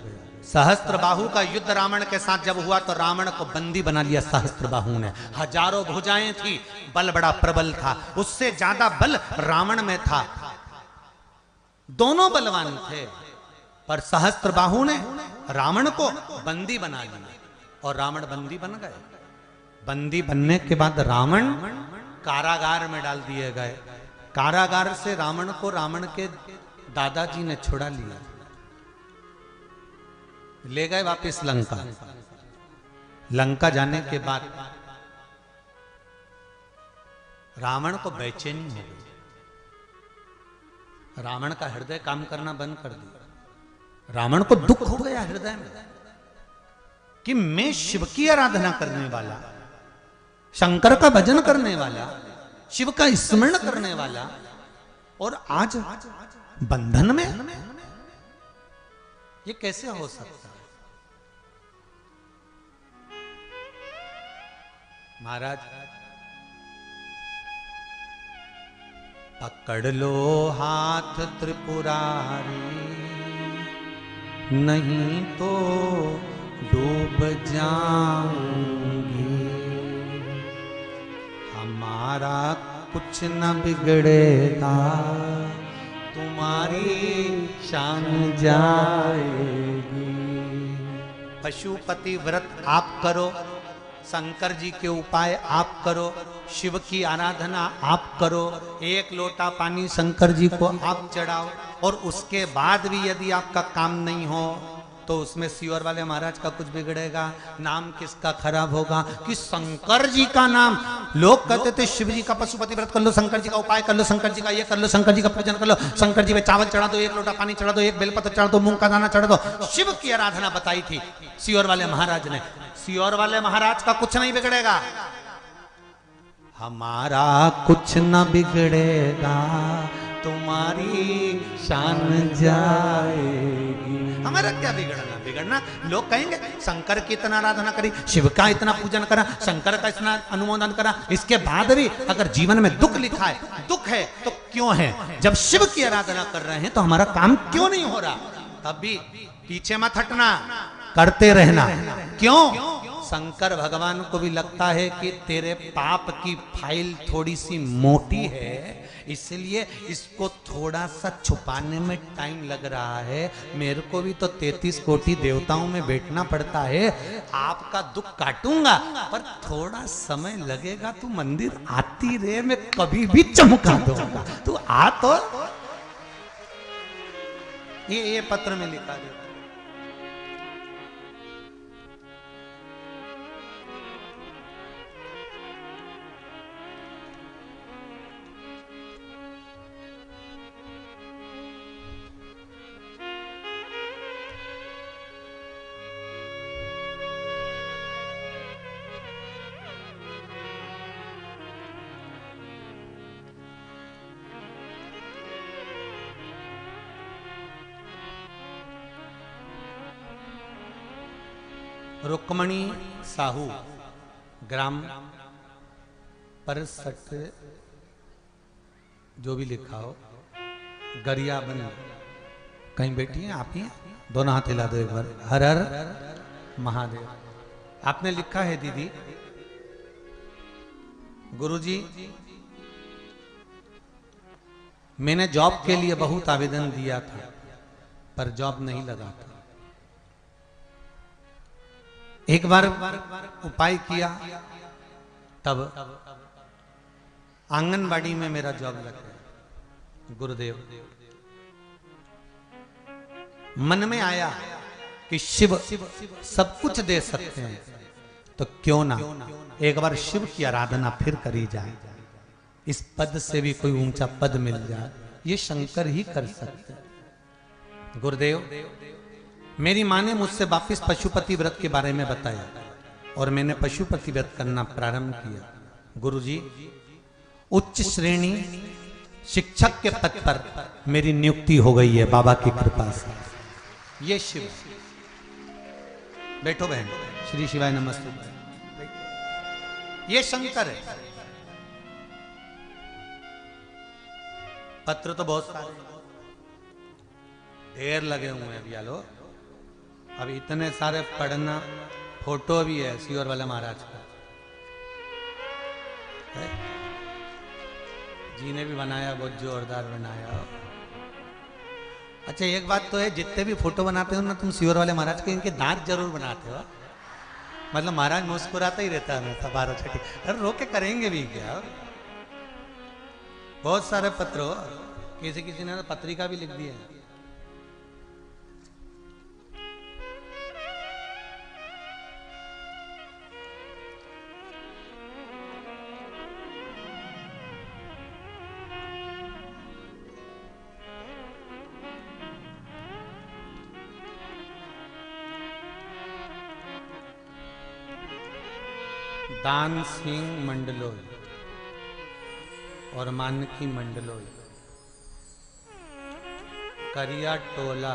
सहस्त्रबाहु का युद्ध रावण के साथ जब हुआ तो रावण को बंदी बना लिया सहस्त्रबाहु ने। हजारों भुजाएं थी, बल बड़ा प्रबल था, उससे ज्यादा बल रावण में था। दोनों बलवान थे, पर सहस्त्रबाहु ने रावण को बंदी बना लिया और रावण बंदी बन गए। बंदी बनने के बाद रावण कारागार में डाल दिए गए। कारागार से रावण को रावण के दादाजी ने छुड़ा लिया, ले गए वापस लंका। लंका जाने के बाद रावण को बेचैनी हो गई। रावण का हृदय काम करना बंद कर दिया। रावण को दुख हो गया हृदय में कि मैं शिव की आराधना करने वाला, शंकर का भजन करने वाला, शिव का स्मरण करने वाला, और आज बंधन में, ये कैसे हो सकता है? महाराज, पकड़ लो हाथ त्रिपुरारी, नहीं तो डूब जाऊंगी। हमारा कुछ न बिगड़ेगा, तुम्हारी शान जाएगी। पशुपति व्रत आप करो, शंकर जी के उपाय आप करो, शिव की आराधना आप करो, एक लोटा पानी शंकर जी को आप चढ़ाओ, और उसके बाद भी यदि आपका काम नहीं हो तो उसमें सियोर वाले महाराज का कुछ बिगड़ेगा? नाम किसका खराब होगा कि शंकर जी का नाम। लोग कहते थे शिव जी का पशुपति व्रत कर लो, शंकर जी का उपाय कर लो, शंकर जी का ये कर लो, शंकर जी का पूजन कर लो, शंकर जी में चावल चढ़ा दो, एक लोटा पानी चढ़ा दो, एक बेलपत्र चढ़ा दो, मूंग का दाना चढ़ा दो। शिव की आराधना बताई थी सियोर वाले महाराज ने। सियोर वाले महाराज का कुछ नहीं बिगड़ेगा। हमारा कुछ न बिगड़ेगा, तुम्हारी शान जाएगी। हमारा क्या बिगड़ना? बिगड़ना लोग कहेंगे शंकर की इतना आराधना करी, शिव का इतना पूजन करा, शंकर का इतना अनुमोदन करा, इसके बाद भी अगर जीवन में दुख लिखा है, दुख है तो क्यों है? जब शिव की आराधना कर रहे हैं तो हमारा काम क्यों नहीं हो रहा? तब भी पीछे मत हटना, करते रहना। क्यों? शंकर भगवान को भी लगता है कि तेरे पाप की फाइल थोड़ी सी मोटी है, इसलिए इसको थोड़ा सा छुपाने में टाइम लग रहा है। मेरे को भी तो 33 कोटि देवताओं में बैठना पड़ता है। आपका दुख काटूंगा पर थोड़ा समय लगेगा। तू मंदिर आती रहे, मैं कभी भी चमका दूंगा, तू आ तो। ये पत्र में लिखा है। रुक्मणी साहू, ग्राम परसठ, जो भी लिखा हो, गरियाबंद। कहीं बैठी हैं आप ही? दोनों हाथ हिला दो एक बार। हर हर महादेव। आपने लिखा है दीदी, गुरुजी मैंने जॉब के लिए बहुत आवेदन दिया था पर जॉब नहीं लगा था। एक बार उपाय किया, तब आंगनबाड़ी में मेरा जॉब लग गया। गुरुदेव, मन में आया कि शिव सब कुछ दे सकते हैं, तो क्यों ना एक बार शिव की आराधना फिर करी जाए। इस पद से भी कोई ऊंचा पद मिल जाए, ये शंकर ही कर सकते हैं। गुरुदेव, मेरी माँ ने मुझसे वापिस पशुपति व्रत के बारे में बताया और मैंने पशुपति व्रत करना प्रारंभ किया। गुरुजी, उच्च श्रेणी शिक्षक के पद पर मेरी नियुक्ति हो गई है बाबा की कृपा से। ये शिव। बैठो बहन, श्री शिवाय नमस्ते। ये शंकर है। पत्र तो बहुत सारे ढेर लगे हुए हैं भैया लोग। अब इतने सारे पढ़ना, फोटो भी है सियोर वाले महाराज का, जी ने भी बनाया, बहुत जोरदार बनाया। अच्छा एक बात तो है, जितने भी फोटो बनाते हो ना तुम शिवर वाले महाराज के, इनके दांत जरूर बनाते हो। मतलब महाराज मुस्कुराता ही रहता है हमेशा 12 छठी। अरे रोके करेंगे भी क्या? बहुत सारे पत्र हो, किसी ने तो पत्रिका भी लिख दी है। दान सिंह मंडलोई और मानकी मंडलोई, करिया टोला,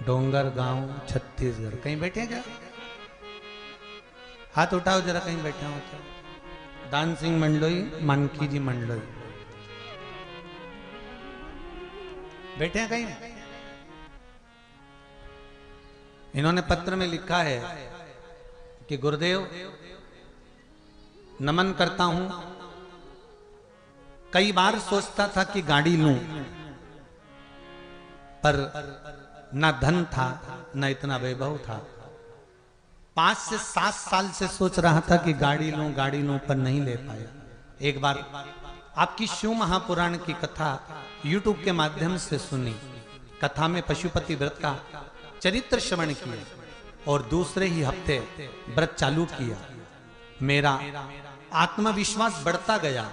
डोंगर गांव, छत्तीसगढ़। कहीं बैठे हैं क्या? हाथ उठाओ जरा, कहीं बैठे हो क्या? दान सिंह मंडलोई, मानकी जी मंडलोई, बैठे हैं कहीं? इन्होंने पत्र में लिखा है कि गुरुदेव नमन करता हूं। कई बार सोचता था कि गाड़ी लूं, पर न धन था न इतना वैभव था। 5 से 7 साल से सोच रहा था कि गाड़ी लूं पर नहीं ले पाया। एक बार आपकी शिव महापुराण की कथा YouTube के माध्यम से सुनी। कथा में पशुपति व्रत का चरित्र श्रवण किया और दूसरे ही हफ्ते व्रत चालू किया। मेरा आत्मविश्वास बढ़ता गया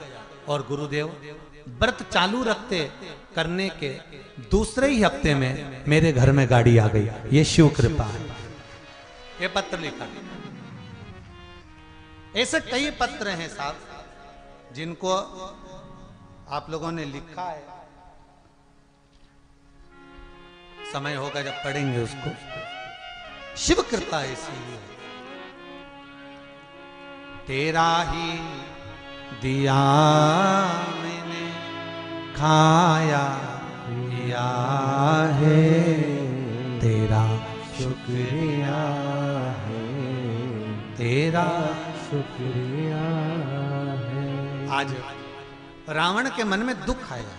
और गुरुदेव व्रत चालू रखते करने के दूसरे ही हफ्ते में मेरे घर में गाड़ी आ गई। ये शिव कृपा है। ये पत्र लिखा। ऐसे कई पत्र हैं साहब जिनको आप लोगों ने लिखा है। समय होगा जब पढ़ेंगे उसको। शिव कृपा इसीलिए। तेरा ही दिया मैंने खाया पिया है, तेरा शुक्रिया है, तेरा शुक्रिया है। आज रावण के मन में दुख आया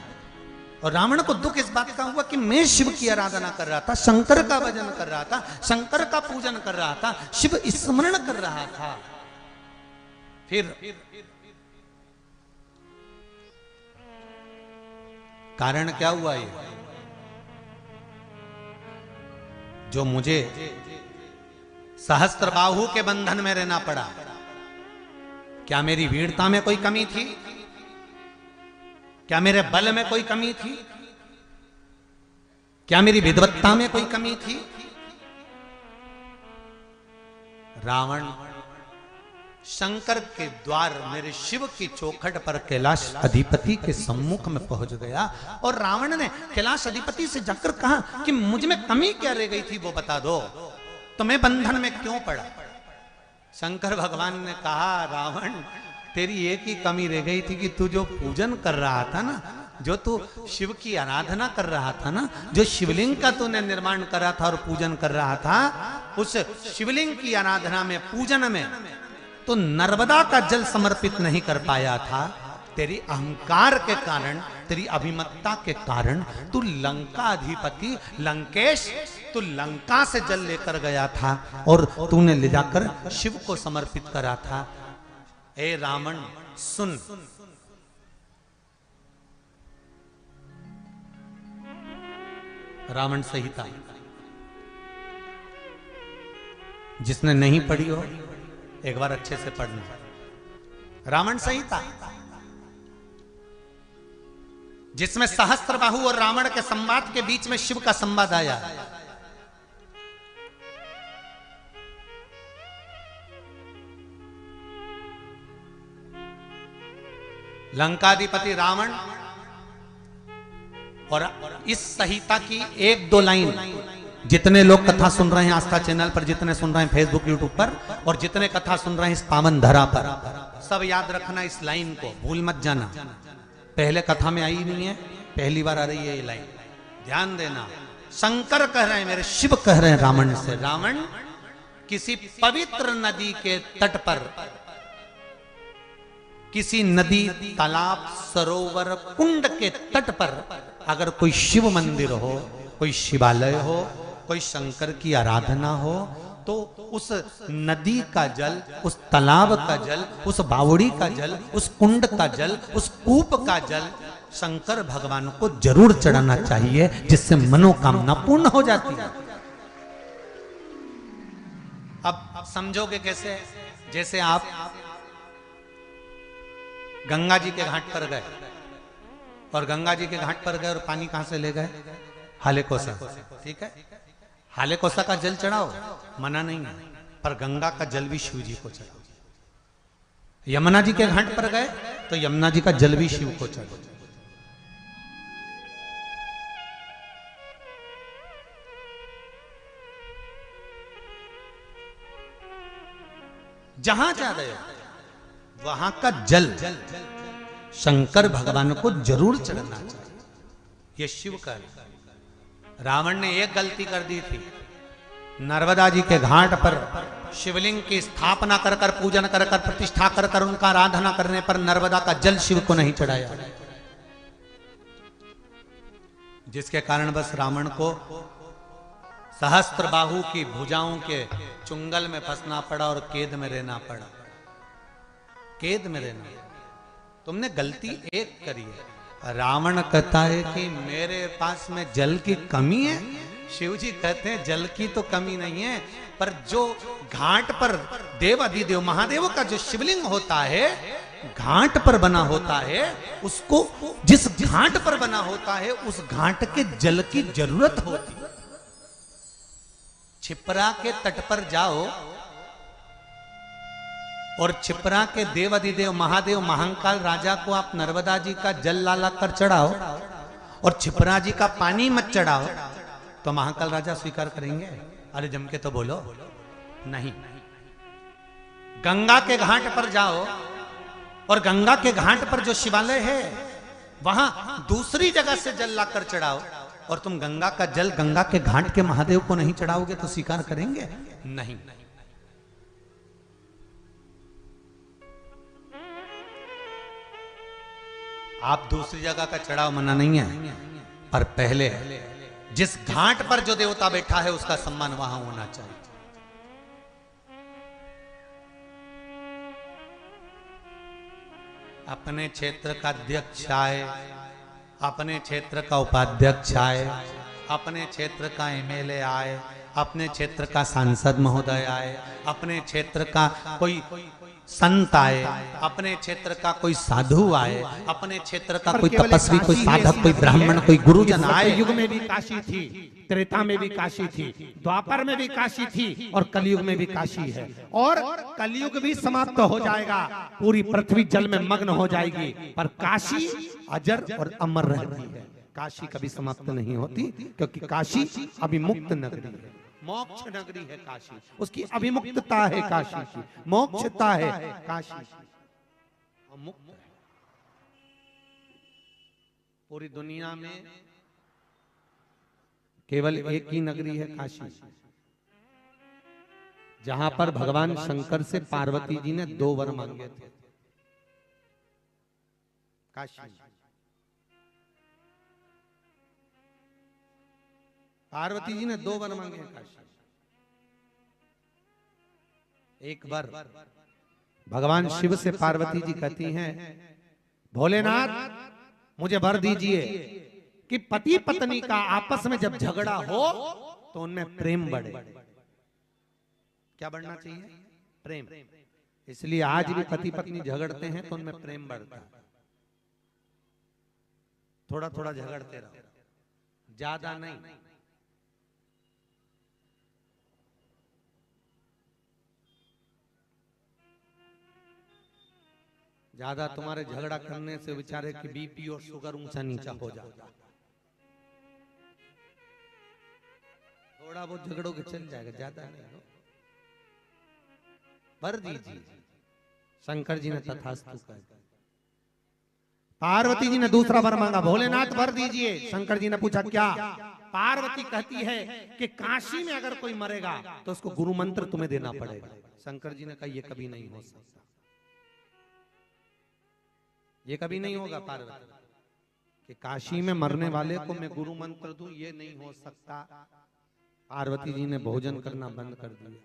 और रावण को दुख इस बात का हुआ कि मैं शिव की आराधना कर रहा था, शंकर का भजन कर रहा था, शंकर का पूजन कर रहा था, शिव स्मरण कर रहा था। फिर कारण क्या हुआ? ये जो मुझे सहस्त्र बाहु के बंधन में रहना पड़ा, क्या मेरी वीरता में कोई कमी थी? क्या मेरे बल में कोई कमी थी? क्या मेरी विद्वत्ता में कोई कमी थी? रावण शंकर के द्वार मेरे शिव की चौखट पर कैलाश अधिपति के सम्मुख में पहुंच गया और रावण ने कैलाश अधिपति से जाकर कहा कि मुझ में कमी क्या रह गई थी वो बता दो, तो मैं बंधन में क्यों पड़ा? शंकर भगवान ने कहा, रावण तेरी एक ही कमी रह गई थी कि तू जो पूजन कर रहा था ना, जो तू शिव की आराधना कर रहा था ना, जो शिवलिंग का तूने निर्माण कर रहा था और पूजन कर रहा था, उस शिवलिंग की आराधना में, पूजन में तो नर्मदा का जल समर्पित नहीं कर पाया था। तेरी अहंकार के कारण, तेरी अभिमत्ता के कारण तू लंका अधिपति लंकेश, तू लंका से जल लेकर गया था और तूने ले जाकर शिव को समर्पित करा था। ए रावण सुन, रावण संहिता जिसने नहीं पढ़ी हो एक बार अच्छे से पढ़ना। रावण संहिता जिसमें सहस्त्रबाहु और रावण के संवाद के बीच में शिव का संवाद आया। लंकाधिपति रावण और इस संहिता की 1-2 लाइन, जितने लोग कथा सुन रहे हैं आस्था चैनल पर, जितने सुन रहे हैं फेसबुक यूट्यूब पर और जितने कथा सुन रहे हैं इस पावन धरा पर, सब याद रखना इस लाइन को, भूल मत जाना। पहले कथा में आई नहीं है, पहली बार आ रही है ये लाइन, ध्यान देना। शंकर कह रहे हैं, मेरे शिव कह रहे हैं रावण से, रावण किसी पवित्र नदी के तट पर, किसी नदी, तालाब, सरोवर, कुंड के तट पर अगर कोई शिव मंदिर हो, कोई शिवालय हो, कोई शंकर की आराधना हो, तो उस नदी का जल, उस तालाब का जल, उस बावड़ी का जल, उस कुंड का जल, उस कूप का जल शंकर भगवान को जरूर चढ़ाना चाहिए, जिससे मनोकामना पूर्ण हो जाती है। अब समझोगे कैसे? जैसे आप गंगा जी के घाट पर गए और गंगा जी के घाट पर गए और पानी कहां से ले गए? हाले कोसा, ठीक है, हाले कोसा का जल चढ़ाओ, मना नहीं है, पर गंगा का जल भी शिव जी को चढ़ाओ। यमुना जी के घाट पर गए तो यमुना जी का जल भी शिव को चढ़ाओ। जहां जा रहे हो वहां का जल शंकर भगवान को जरूर चढ़ना चाहिए। यह शिव का है। रावण ने एक गलती कर दी थी, नर्मदा जी के घाट पर शिवलिंग की स्थापना कर कर, पूजन कर कर, प्रतिष्ठा कर कर, उनका आराधना करने पर नर्मदा का जल शिव को नहीं चढ़ाया, जिसके कारण बस रावण को सहस्त्र बाहु की भुजाओं के चुंगल में फंसना पड़ा और कैद में रहना पड़ा। कैद में रहना, तुमने गलती एक करी है। रावण कहता है कि मेरे पास में जल की कमी है, शिव जी कहते हैं जल की तो कमी नहीं है, पर जो घाट पर देवाधिदेव महादेव का जो शिवलिंग होता है, घाट पर बना होता है, उसको जिस घाट पर बना होता है उस घाट के जल की जरूरत होती है। छिपरा के तट पर जाओ और छिपरा के देवाधिदेव महादेव महाकाल राजा को आप नर्मदा जी का जल ला कर चढ़ाओ और छिपरा जी का पानी मत चढ़ाओ, तो महाकाल राजा स्वीकार करेंगे? अरे जम के तो बोलो, नहीं। गंगा के घाट पर जाओ और गंगा के घाट पर जो शिवालय है वहां दूसरी जगह से जल लाकर चढ़ाओ, और तुम गंगा का जल गंगा के घाट के महादेव को नहीं चढ़ाओगे तो स्वीकार करेंगे? नहीं। आप दूसरी जगह का चढ़ाओ, मना नहीं है, पर पहले जिस घाट पर जो देवता बैठा है उसका सम्मान वहां होना चाहिए। अपने क्षेत्र का अध्यक्ष आए, अपने क्षेत्र का उपाध्यक्ष आए, अपने क्षेत्र का एमएलए आए, अपने क्षेत्र का सांसद महोदय आए, अपने क्षेत्र का कोई संत आए, अपने क्षेत्र का कोई साधु आए, अपने क्षेत्र का कोई तपस्वी, कोई साधक, कोई ब्राह्मण, कोई गुरुजन आए। युग में भी काशी थी, त्रेता में भी काशी थी, द्वापर में भी काशी थी, और कलयुग में भी काशी है, और कलयुग भी समाप्त हो जाएगा, पूरी पृथ्वी जल में मग्न हो जाएगी, पर काशी अजर और अमर रहती है। काशी कभी समाप्त नहीं होती, क्योंकि काशी अभिमुक्त नगरी है, मोक्ष नगरी है काशी, उसकी अभिमुक्तता है काशी की, मोक्षता है काशी की, मुक्त है। पूरी दुनिया में केवल एक ही नगरी है काशी, जहां पर भगवान शंकर से पार्वती जी ने 2 वर मांगे थे। काशी, पार्वती जी ने 2 वर मांगे हैं काशी। एक बार भगवान शिव से पार्वती जी कहती हैं, भोलेनाथ मुझे वर दीजिए कि पति पत्नी का आपस में जब झगड़ा हो तो उनमें प्रेम बढ़े। क्या बढ़ना चाहिए? प्रेम। इसलिए आज भी पति पत्नी झगड़ते हैं तो उनमें प्रेम बढ़ता है। थोड़ा थोड़ा झगड़ते रहो, ज्यादा नहीं। ज्यादा तुम्हारे झगड़ा करने से बेचारे की बीपी और शुगर ऊंचा नीचा हो जाता। थोड़ा बहुत झगड़ोगे चल जाएगा, ज्यादा नहीं। वर दीजिए, शंकर जी ने तथास्तु कहा। पार्वती जी ने दूसरा वर मांगा, भोलेनाथ वर दीजिए। शंकर जी ने पूछा क्या? पार्वती कहती है कि काशी में अगर कोई मरेगा तो उसको गुरु मंत्र तुम्हें देना पड़ेगा। शंकर जी ने कहा यह कभी नहीं हो सकता, ये कभी नहीं होगा पार्वती। कि काशी में मरने वाले को मैं गुरु मंत्र दूं, ये नहीं हो सकता। पार्वती जी ने भोजन करना बंद कर दिया,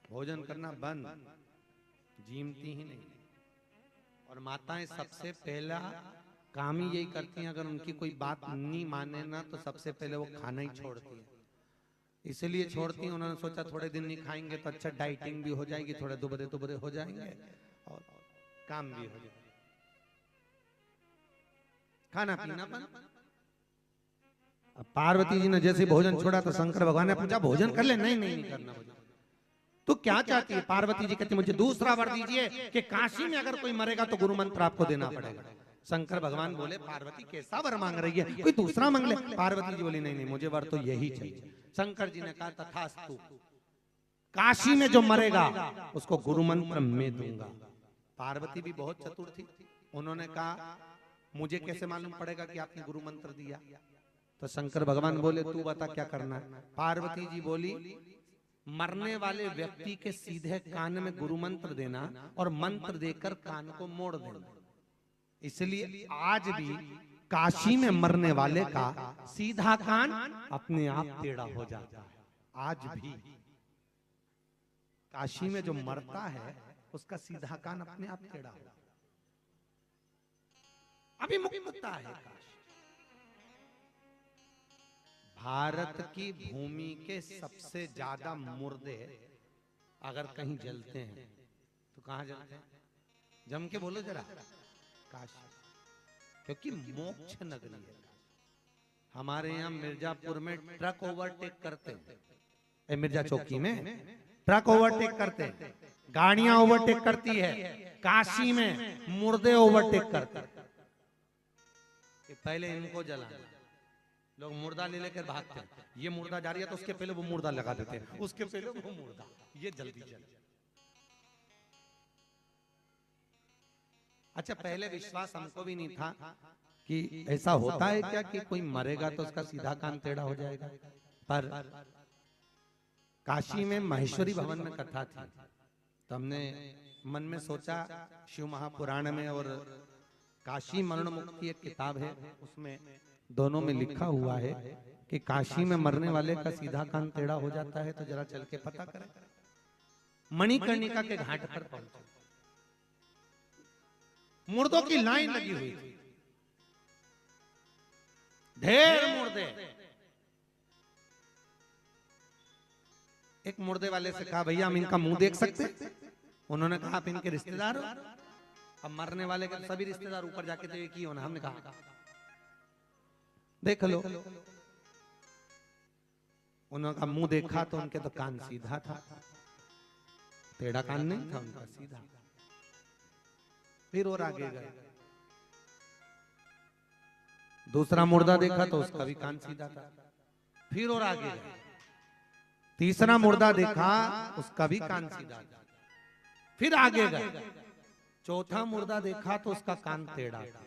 भोजन करना बंद, जीमती ही नहीं। और माताएं सबसे पहला काम ही यही करती हैं, अगर उनकी कोई बात नहीं माने ना तो सबसे पहले वो खाना ही छोड़ती है। इसलिए छोड़ती हैं, उन्होंने सोचा थोड़े दिन नहीं खाएंगे तो अच्छा डाइटिंग भी हो जाएगी, थोड़े दुबरे दुबरे हो जाएंगे और काम भी हो जाएगा, खाना पीना बंद। अब पार्वती जी ने जैसे भोजन छोड़ा तो शंकर भगवान ने पूछा भोजन कर ले, नहीं नहीं नहीं करना भोजन। तो क्या चाहती है? पार्वती जी कहती मुझे दूसरा वर दीजिए कि काशी में अगर कोई मरेगा तो गुरु मंत्र आपको देना पड़ेगा। शंकर भगवान बोले पार्वती कैसा वर मांग रही है, कोई दूसरा मांग ले। पार्वती जी बोली नहीं नहीं, मुझे वर तो यही चाहिए। शंकर जी ने कहा तथास्तु, काशी में जो मरेगा उसको गुरु मंत्र मैं दूंगा। पार्वती भी बहुत चतुर थी, उन्होंने कहा मुझे कैसे मालूम पड़ेगा कि आपने गुरु मंत्र दिया? तो शंकर भगवान बोले तू बता क्या करना है। पार्वती जी बोली मरने वाले व्यक्ति के सीधे कान में गुरु मंत्र देना और मंत्र देकर कान को मोड़ देना। इसलिए आज भी काशी में मरने वाले का सीधा कान अपने आप टेढ़ा हो जाता है। आज भी काशी में जो मरता है उसका सीधा कान अपने आप टेढ़ा हो, अभी मुक्तता है काशी। भारत की भूमि के सबसे ज्यादा मुर्दे अगर कहीं जलते हैं तो कहां जलते हैं? जम के बोलो जरा, काशी, क्योंकि मोक्ष नगरी है। हमारे यहाँ मिर्जापुर में ट्रक ओवरटेक करते हैं, मिर्जा चौकी में ट्रक ओवरटेक करते हैं, गाड़ियां ओवरटेक करती है। काशी में मुर्दे ओवरटेक करते हैं कि पहले इनको जलाना। लोग मुर्दा ले लेकर भागते हैं, ये मुर्दा जा रही है तो उसके पहले वो मुर्दा लगा देते हैं, उसके पहले वो मुर्दा, ये जल्दी जल। अच्छा, पहले विश्वास हमको भी नहीं था कि ऐसा होता है क्या कि कोई मरेगा तो उसका सीधा कान टेढ़ा हो जाएगा। पर काशी में महेश्वरी भवन में कथा थी, तो हमने मन में सोचा शिव महापुराण में और काशी मरण मुक्ति एक किताब है, उसमें दोनों में लिखा हुआ है कि काशी में मरने वाले का सीधा कान टेढ़ा हो जाता है। तो जरा चल के पता करें। मणिकर्णिका के घाट पर पहुंचे, मुर्दों की लाइन लगी हुई थी, ढेर मुर्दे। एक मुर्दे वाले से कहा भैया हम इनका मुंह देख सकते हैं? उन्होंने कहा आप इनके रिश्तेदार हो? अब मरने वाले के सभी रिश्तेदार ऊपर जाके तो एक ही होना। हमने कहा देख लो। उन्होंने कहा मुंह देखा तो उनके तो कान सीधा था, टेढ़ा कान नहीं था उनका, सीधा। फिर और आगे गए, दूसरा मुर्दा देखा तो उसका भी कान सीधा था। फिर और आगे गए, तीसरा मुर्दा देखा उसका भी कान सीधा था। फिर आगे गए, चौथा मुर्दा देखा तो उसका कान टेढ़ा था।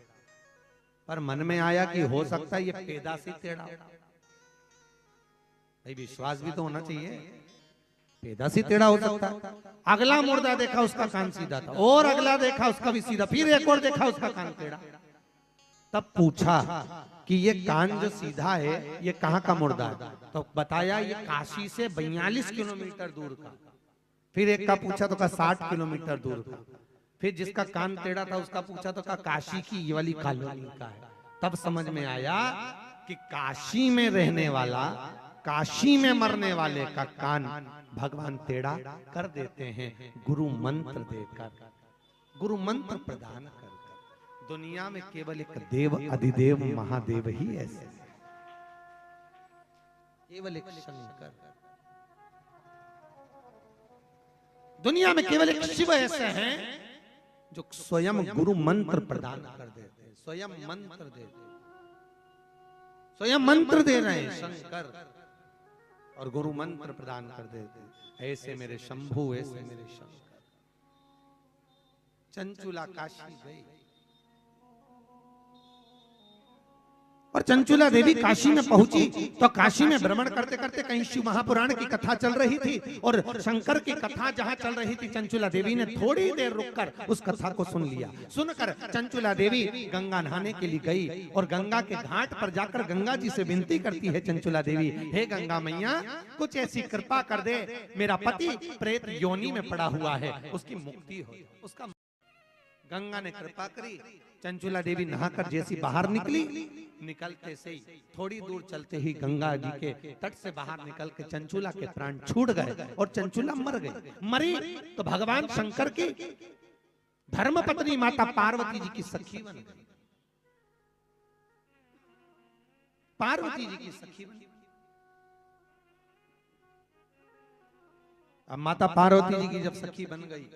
पर मन में आया कि हो सकता है ये पैदा से टेढ़ा। भाई विश्वास भी तो होना चाहिए, पैदा से टेढ़ा हो सकता है। अगला मुर्दा देखा उसका कान सीधा था, और अगला देखा उसका भी सीधा, फिर एक और देखा उसका कान टेढ़ा। तब पूछा कि ये कान जो सीधा है ये कहाँ का मुर्दा है? तो बताया ये काशी से 42 किलोमीटर दूर का। फिर एक का पूछा तो कहा 60 किलोमीटर दूर का। फिर जिसका कान टेढ़ा था उसका पूछा तो कहा काशी की ये वाली कॉलोनी का है। तब समझ में आया कि काशी में रहने वाला, काशी में मरने वाले का कान भगवान टेढ़ा कर देते हैं गुरु मंत्र देकर, गुरु मंत्र प्रदान कर। दुनिया में केवल एक देव अधिदेव महादेव ही ऐसे, केवल एक शंकर। दुनिया में केवल एक शिव ऐसे हैं जो स्वयं गुरु मंत्र प्रदान कर देते हैं, स्वयं मंत्र देते हैं, स्वयं मंत्र दे रहे हैं शंकर, और गुरु मंत्र प्रदान कर देते हैं। ऐसे मेरे शंभु, ऐसे मेरे शंकर। चंचुला काशी गई, और चंचुला देवी काशी में पहुंची तो काशी में भ्रमण करते करते कहीं शिव महापुराण की कथा चल रही थी और शंकर की कथा जहां चल रही थी, चंचुला देवी ने थोड़ी देर रुककर उस कथा को सुन लिया। सुनकर चंचुला देवी गंगा नहाने के लिए गई और गंगा के घाट पर जाकर गंगा जी से विनती करती है चंचुला देवी, हे गंगा मैया कुछ ऐसी कृपा कर दे, मेरा पति प्रेत योनि में पड़ा हुआ है, उसकी मुक्ति हो। उसका गंगा ने कृपा करी, चंचुला देवी नहाकर जैसी बाहर निकली, निकलते से ही थोड़ी दूर चलते ही गंगा जी के तट से बाहर निकल के चंचुला के प्राण छूट गए और चंचुला मर गई। मरी तो भगवान शंकर की धर्मपत्नी माता पार्वती जी की सखी बन गई। पार्वती जी की सखी बन गई। अब माता पार्वती जी की जब सखी बन गई,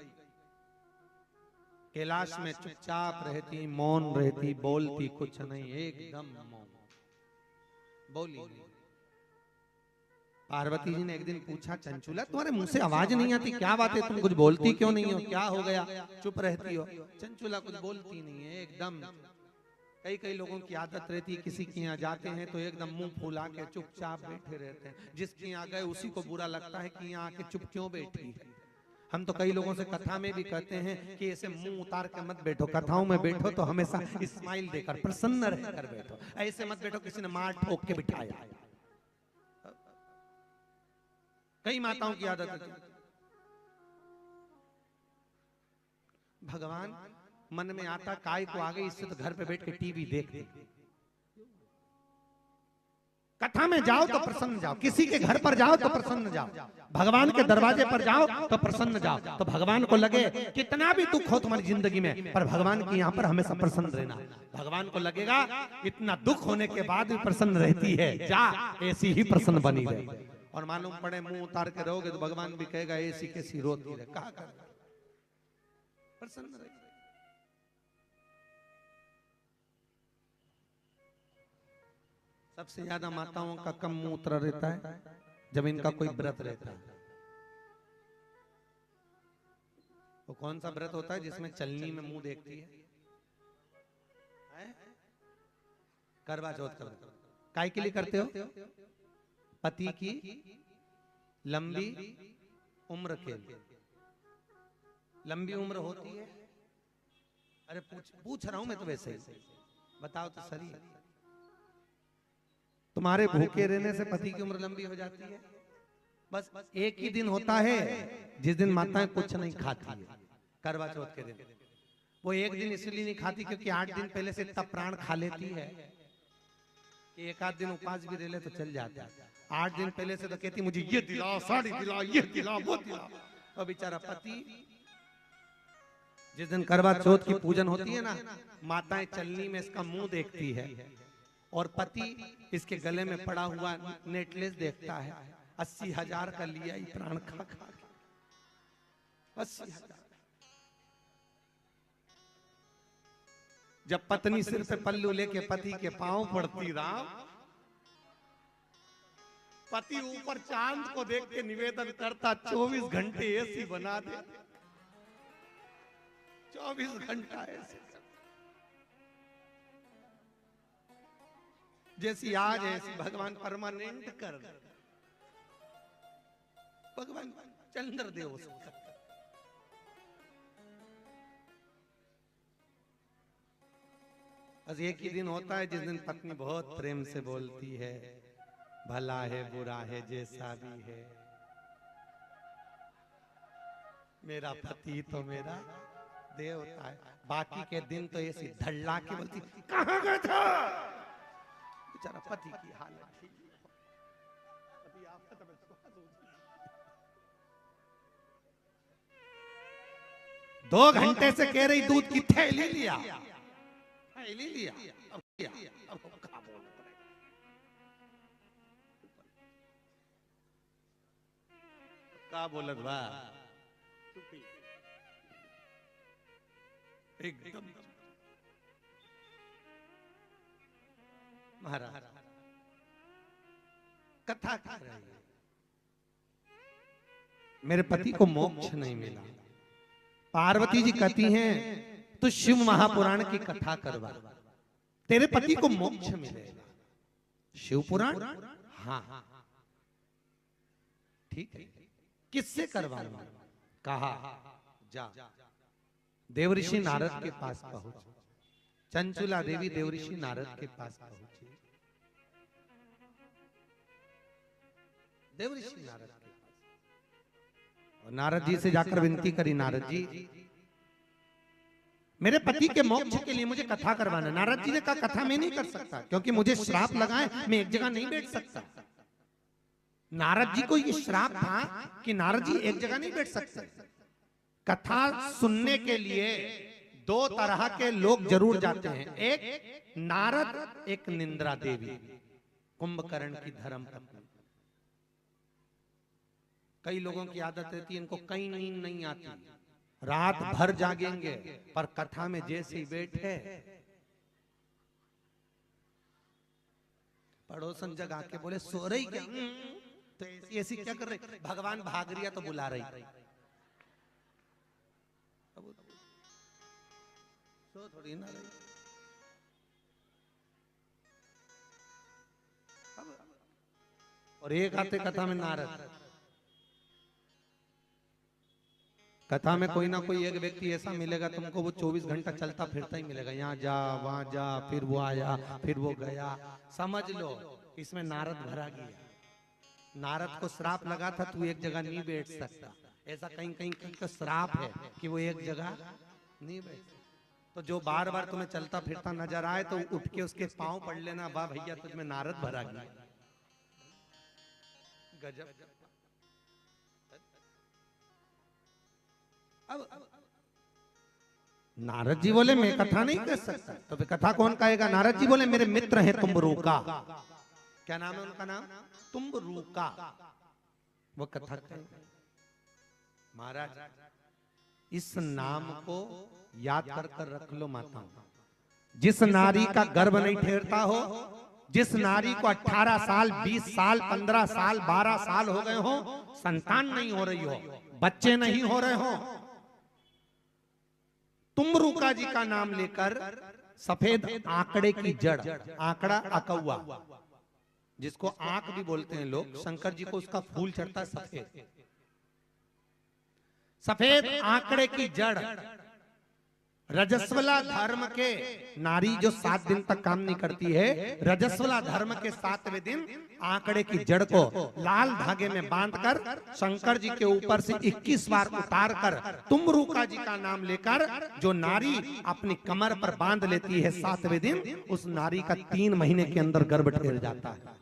कैलाश में चुपचाप रहती, मौन रहती, बोलती कुछ नहीं, एकदम मौन, बोली नहीं। पार्वती जी ने एक दिन पूछा, चंचुला तुम्हारे मुंह से आवाज नहीं आती, क्या बात है, तुम कुछ बोलती क्यों नहीं हो, क्या हो गया, चुप रहती हो। चंचुला कुछ बोलती नहीं है, एकदम। कई कई लोगों की आदत रहती है, किसी के यहाँ जाते हैं तो एकदम मुंह फुला के चुपचाप बैठे रहते हैं, जिसके यहाँ गए उसी को बुरा लगता है कि यहाँ आके चुप क्यों बैठी है। हम तो कई लोगों से कथा में भी कहते हैं कि ऐसे मुंह उतार के मत बैठो, कथाओं में बैठो तो हमेशा स्माइल देकर प्रसन्न रहकर बैठो, ऐसे मत बैठो किसी ने मार ठोक के बिठाया। कई माताओं की आदत है। भगवान मन में आता काय को आगे, इससे तो घर पे बैठ के टीवी देखते। कथा में जाओ तो प्रसन्न जाओ, किसी के घर पर जाओ तो प्रसन्न जाओ, भगवान के दरवाजे पर जाओ तो प्रसन्न जाओ, तो भगवान को लगे कितना भी दुख हो तुम्हारी जिंदगी में, पर भगवान के यहाँ पर हमेशा प्रसन्न रहना। भगवान को लगेगा इतना दुख होने के बाद भी प्रसन्न रहती है, जा ऐसी ही प्रसन्न बनी रहे। और मालूम पड़े मुंह उतार के रहोगे तो भगवान भी कहेगा ऐसी कैसी रोती रहे, कहा कर प्रसन्न रहे। सबसे ज्यादा माताओं का कम मुंह उतरा रहता है जब इनका कोई व्रत रहता है। वो कौन सा व्रत होता है जिसमें चलनी में मुंह देखती है? करवा चौथ का व्रत काय के लिए करते हो? पति की लंबी उम्र के लिए। लंबी उम्र होती है? अरे पूछ रहा हूं मैं तो, वैसे ही बताओ तो सही। तुम्हारे भूखे रहने से पति की उम्र लंबी हो जाती है? बस एक ही दिन होता है जिस दिन माताएं कुछ नहीं खाती है, करवा चौथ के दिन। वो एक दिन इसलिए नहीं खाती क्योंकि 8 दिन पहले से इतना प्राण खा लेती है कि एक आध दिन उपवास भी रह ले तो चल जाता है। 8 दिन पहले से तो कहती मुझे ये दिलाओ, साड़ी दिलाओ, ये दिलाओ, वो दिलाओ। और बेचारा पति जिस दिन करवा चौथ की पूजन होती है ना, माताएं चलनी में इसका मुंह देखती है और पति इसके गले में पड़ा हुआ नेकलेस देखता है। 80,000 का लिया ही प्राण खा खा के 80,000। जब पत्नी सिर पे पल्लू लेके पति के पांव पड़ती, राम पति ऊपर चांद को देख के निवेदन करता 24 घंटे ऐसी बना दे, 24 घंटा ऐसे जैसी आज ऐसी भगवान परमानेंट कर दे। भगवान चंद्रदेव उसका। बस एक ही दिन होता है जिस दिन पत्नी बहुत प्रेम से बोलती है, भला है बुरा है जैसा भी है, मेरा पति तो मेरा देवता है। बाकी के दिन तो ऐसी धड़ल्ला के बोलती, कहाँ गया था बेचारा पति की हालत। दो घंटे से कह रही दूध की थैली लिया, थैली लिया, अब क्या बोल रहे? क्या बोलत बा? एकदम महाराज कथा कर रही है, मेरे पति को मोक्ष नहीं मिला। पार्वती जी कहती हैं तो शिव महापुराण की कथा करवा, तेरे पति को मोक्ष मिलेगा। शिव पुराण, हाँ ठीक है, किससे करवाऊंगा? कहा जा। देवऋषि नारद के पास पहुंचे। चंचुला देवी देवऋषि नारद के पास पहुंची। देवऋषि नारद के पास, और नारद जी से जाकर विनती करी, नारद जी मेरे पति के मोक्ष के लिए मुझे कथा करवाना। नारद जी ने कहा कथा मैं नहीं कर सकता, क्योंकि मुझे श्राप लगा है, मैं एक जगह नहीं बैठ सकता। नारद जी को ये श्राप था कि नारद जी एक जगह नहीं बैठ सकते। कथा सुनने के लिए दो तरह के लोग जरूर जाते हैं, एक नारद, एक निंद्रा देवी, कुंभकर्ण की धर्म पत्नी। कई लोगों की आदत रहती है, इनको कहीं नींद नहीं आती, रात भर जागेंगे, पर कथा में जैसे ही बैठे पड़ोसन जगा के बोले सो रही क्या? तो ऐसी क्या कर रही? भगवान भाग रिया तो बुला रही। सो थोड़ी ना रही। और एक आते कथा में नारद। कथा में कोई ना कोई एक व्यक्ति ऐसा मिलेगा तुमको, वो 24 घंटा चलता फिरता ही मिलेगा, यहाँ जा वहां जा, फिर वो आया, फिर वो गया। समझ लो इसमें नारद भरा गया। नारद को श्राप लगा था तू एक जगह नहीं बैठ सकता। ऐसा कहीं कहीं कहीं का श्राप है कि वो एक जगह नहीं बैठ। तो जो बार बार तुम्हें चलता फिरता नजर आए तो उठ के उसके पांव पड़ लेना, वाह भैया तुझमें नारद भरा गया। गजब। अब नारद जी बोले मैं कथा नहीं कर सकता। तो फिर कथा कौन कहेगा? नारद जी बोले मेरे मित्र हैं तुम्बरूका। क्या नाम है उनका? नाम तुम्बरूका। वो कथा कहेंगे। महाराज इस नाम को याद कर कर रख लो माताओं। जिस नारी का गर्भ नहीं ठहरता हो, जिस नारी को 18 साल 20 साल 15 साल 12 साल हो गए हो, संतान नहीं हो रही हो, बच्चे नहीं हो रहे हो, तुम्बरूका जी का नाम लेकर सफेद आंकड़े की जड़, आंकड़ा अकौआ जिसको आंख भी बोलते हैं लोग, शंकर जी को उसका फूल चढ़ता है सफेद, सफेद आंकड़े की जड़, रजस्वला धर्म के नारी जो 7 दिन तक काम नहीं करती है, रजस्वला धर्म के 7वें दिन आंकड़े की जड़ को लाल धागे में बांधकर शंकर जी के ऊपर से 21 बार उतार कर तुम्बरूका जी का नाम लेकर जो नारी अपनी कमर पर बांध लेती है 7वें दिन, उस नारी का 3 महीने के अंदर गर्भ ठहर जाता है।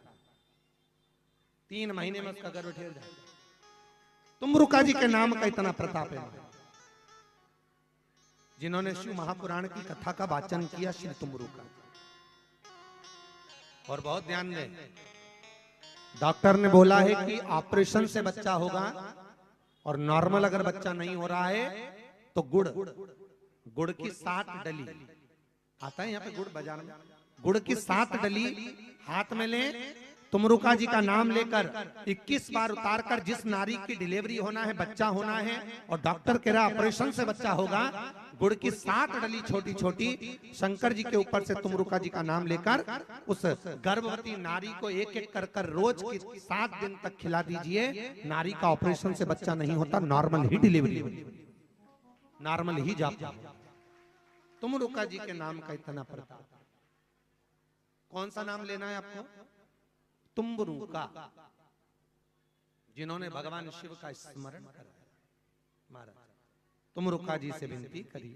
3 महीने में उसका गर्भ ठहर जाता है। तुम्बरूका जी के नाम का इतना प्रताप है। जिन्होंने शिव महापुराण की कथा का वाचन किया, श्री तुम्बरूका। और बहुत ध्यान दें, डॉक्टर ने बोला है कि ऑपरेशन से बच्चा होगा, और नॉर्मल अगर बच्चा नहीं हो रहा है तो गुड़ की 7 डली आता है यहाँ पे, गुड़ बाजार में, गुड़ की 7 डली हाथ में ले, तुम्बरूका जी का नाम लेकर 21 बार उतारकर, जिस नारी की डिलीवरी होना है, बच्चा होना है, और डॉक्टर कह रहा ऑपरेशन से बच्चा होगा, गुड़ की 7 डली छोटी छोटी शंकर जी के ऊपर से तुम्बरूका जी का नाम लेकर उस गर्भवती नारी को एक एक कर कर रोज की 7 दिन तक खिला दीजिए। नारी का ऑपरेशन से बच्चा नहीं होता, नॉर्मल ही डिलीवरी होती, नॉर्मल ही जाता। तुम्बरूका जी के नाम का इतना प्रताप। कौन सा नाम लेना है आपको? तुम्बरूका, जिन्होंने भगवान शिव का स्मरण कराया। महाराज तुम्बरूका जी से विनती करी,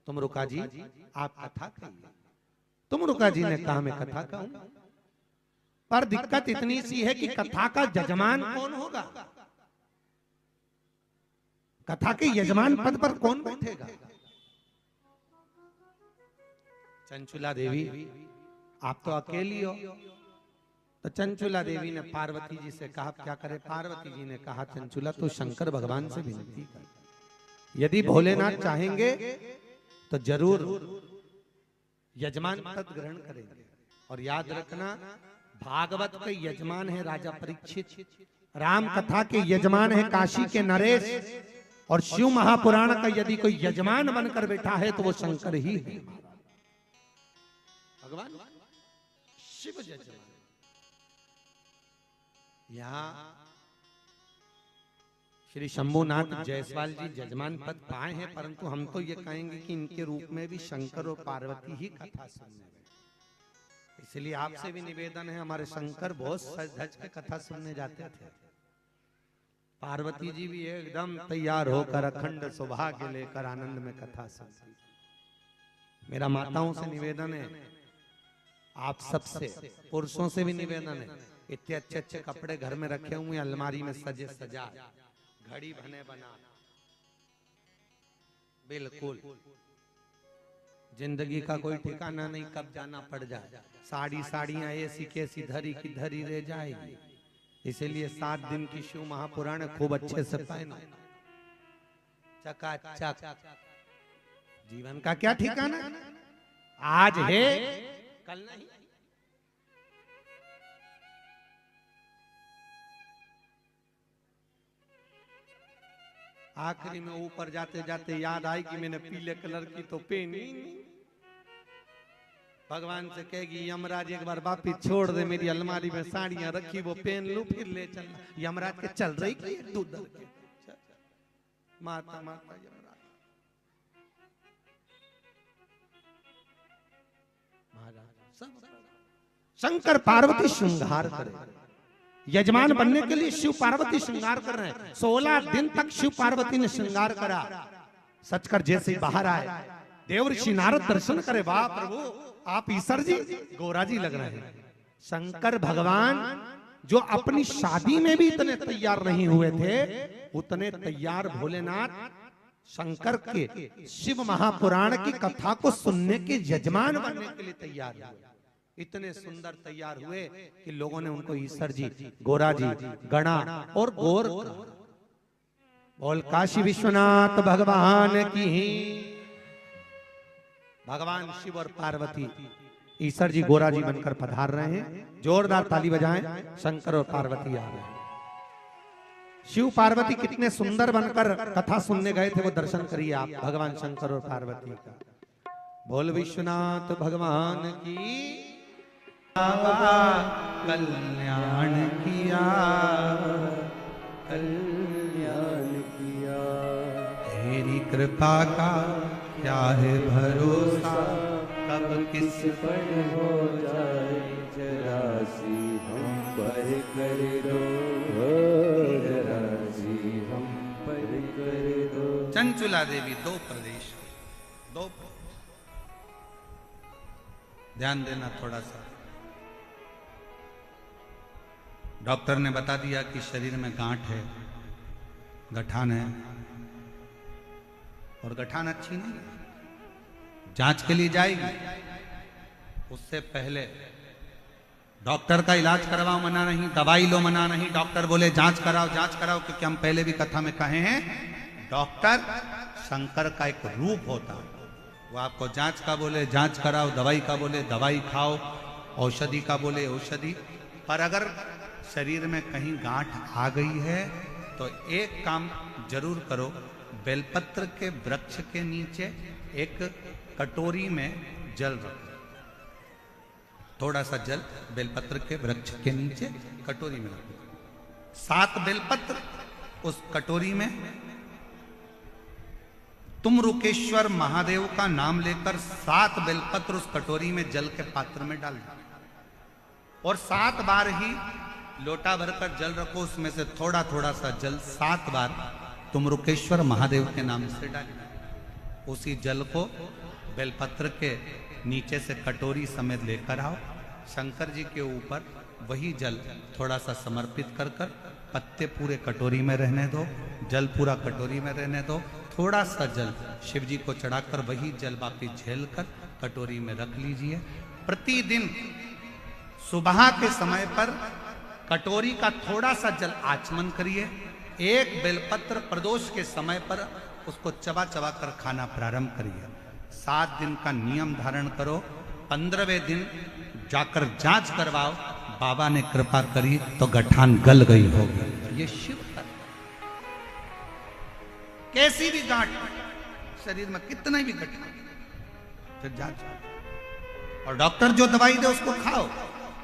तुम्बरूका जी आप कथा कहिए। तुम्बरूका जी ने कहा मैं कथा कहूं, पर दिक्कत इतनी सी है कि कथा का यजमान कौन होगा? कथा के यजमान पद पर कौन बैठेगा? चंचुला देवी आप तो अकेली हो। तो चंचुला देवी ने पार्वती जी से कहा क्या करे? पार्वती जी ने कहा चंचुला तो शंकर भगवान से विनती कर, यदि भोलेनाथ चाहेंगे तो जरूर यजमान पद ग्रहण करेंगे। और याद रखना, भागवत के यजमान है राजा परीक्षित, राम कथा के यजमान है काशी के नरेश, और शिव महापुराण का यदि कोई यजमान बनकर बैठा है तो वो शंकर ही है, भगवान शिव यजमान। यहाँ श्री शंभुनाथ जायसवाल जी जजमान पद पाए हैं, परंतु हम तो ये कहेंगे कि इनके रूप में भी शंकर और पार्वती ही कथा सुनने गए। इसलिए आपसे भी निवेदन है, हमारे शंकर बहुत सज धज के कथा सुनने जाते थे। पार्वती जी भी एकदम तैयार होकर अखंड सौभाग्य लेकर आनंद में कथा सुनती। मेरा माताओं से निवेदन है, आप सबसे, पुरुषों से भी निवेदन है, इतने अच्छे अच्छे कपड़े घर में रखे हुए अलमारी में सजे सजा, घड़ी बने बना, बिल्कुल जिंदगी का कोई ठिकाना नहीं, कब जाना पड़ जाए। साड़ियां ऐसी कैसी धरी की धरी रह जाएगी। इसीलिए 7 दिन की शिव महापुराण खूब अच्छे से पहनो, चकाचक। जीवन का क्या ठिकाना, आज है कल नहीं। आखिरी में ऊपर जाते जाते याद आई कि मैंने पीले कलर की तो पहनी नहीं। भगवान से कहेगी यमराज एक बार वापिस छोड़ दे, मेरी अलमारी में साड़ियां रखी वो पहन लूं फिर ले चलना। यमराज के चल रही की दूध माता माता यमराज महाराज सब शंकर पार्वती श्रृंगार करे। यजमान बनने के लिए शिव पार्वती श्रृंगार कर रहे हैं। 16 दिन तक शिव पार्वती ने श्रृंगार करा। सचकर जैसे ही बाहर आए, देवर्षि नारद दर्शन करे, वाह प्रभु आप ईश्वर जी, गोरा जी लग रहे हैं। शंकर भगवान जो अपनी शादी में भी इतने तैयार नहीं हुए थे, उतने तैयार भोलेनाथ शंकर के शिव महापुराण की कथा को सुनने के यजमान बनने के लिए तैयार हुए। इतने सुंदर तैयार हुए कि लोगों ने उनको ईश्वर जी, गोरा जी, गणा और गौर। बोल काशी विश्वनाथ भगवान की। भगवान शिव और पार्वती ईश्वर जी गोरा जी बनकर पधार रहे हैं। जोरदार ताली बजाएं, शंकर और पार्वती आ रहे हैं। शिव पार्वती कितने सुंदर बनकर कथा सुनने गए थे, वो दर्शन करिए आप भगवान शंकर और पार्वती का। बोल विश्वनाथ भगवान की। कल्याण किया, कल्याण किया, तेरी कृपा का क्या है भरोसा, कब किस पर हो जाए जरा सी हम पर कर दो, जरा सी हम पर कर दो। चंचुला देवी 2 प्रदेश, 2 ध्यान देना थोड़ा सा। डॉक्टर ने बता दिया कि शरीर में गांठ है, गठान है, और गठान अच्छी नहीं है, जांच के लिए जाएगी। उससे पहले डॉक्टर का इलाज करवाओ मना नहीं, दवाई लो मना नहीं। डॉक्टर बोले जांच कराओ, जांच कराओ, क्योंकि हम पहले भी कथा में कहे हैं डॉक्टर शंकर का एक रूप होता है। वो आपको जांच का बोले जांच कराओ, दवाई का बोले दवाई खाओ, औषधि का बोले औषधि। पर अगर शरीर में कहीं गांठ आ गई है तो एक काम जरूर करो, बेलपत्र के वृक्ष के नीचे एक कटोरी में जल रखो, थोड़ा सा जल बेलपत्र के वृक्ष के नीचे कटोरी में रखो। 7 बेलपत्र उस कटोरी में, तुम रुकेश्वर महादेव का नाम लेकर 7 बेलपत्र उस कटोरी में जल के पात्र में डाल दो, और 7 बार ही लोटा भरकर जल रखो। उसमें से थोड़ा थोड़ा सा जल 7 बार तुम रुकेश्वर महादेव के नाम से डालो। उसी जल को बेलपत्र के नीचे से कटोरी समेत लेकर आओ, शंकर जी के ऊपर वही जल थोड़ा सा समर्पित कर कर, पत्ते पूरे कटोरी में रहने दो, जल पूरा कटोरी में रहने दो। थोड़ा सा जल शिव जी को चढ़ाकर वही जल वापिस झेल कर कटोरी में रख लीजिए। प्रतिदिन सुबह के समय पर कटोरी का थोड़ा सा जल आचमन करिए। एक बेलपत्र प्रदोष के समय पर उसको चबा चबा कर खाना प्रारंभ करिए। 7 दिन का नियम धारण करो। 15वें दिन जाकर जांच करवाओ, बाबा ने कृपा करी तो गठान गल गई होगी। ये शिव है। कैसी भी गांठ शरीर में, कितना भी गठान, फिर जांच, और डॉक्टर जो दवाई दे उसको खाओ।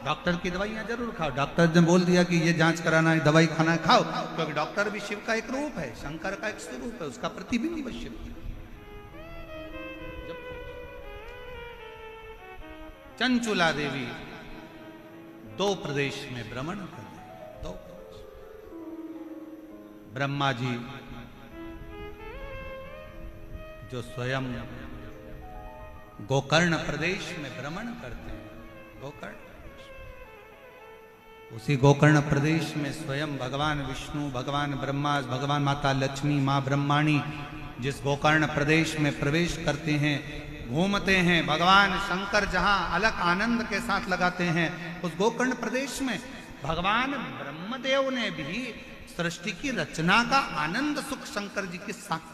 डॉक्टर की दवाइयां जरूर खाओ, डॉक्टर ने बोल दिया कि ये जांच कराना है, दवाई खाना है, खाओ, क्योंकि डॉक्टर भी शिव का एक रूप है, शंकर का एक स्वरूप है, उसका प्रतिबिंब है शिव। चंचुला देवी 2 प्रदेश में भ्रमण कर रहे, 2 प्रदेश। ब्रह्मा जी जो स्वयं गोकर्ण प्रदेश में भ्रमण करते हैं, गोकर्ण, उसी गोकर्ण प्रदेश में स्वयं भगवान विष्णु, भगवान ब्रह्मा, भगवान माता लक्ष्मी, मां ब्रह्माणी जिस गोकर्ण प्रदेश में प्रवेश करते हैं, घूमते हैं, भगवान शंकर जहां अलग आनंद के साथ लगाते हैं, उस गोकर्ण प्रदेश में भगवान ब्रह्मदेव ने भी सृष्टि की रचना का आनंद सुख शंकर जी के साथ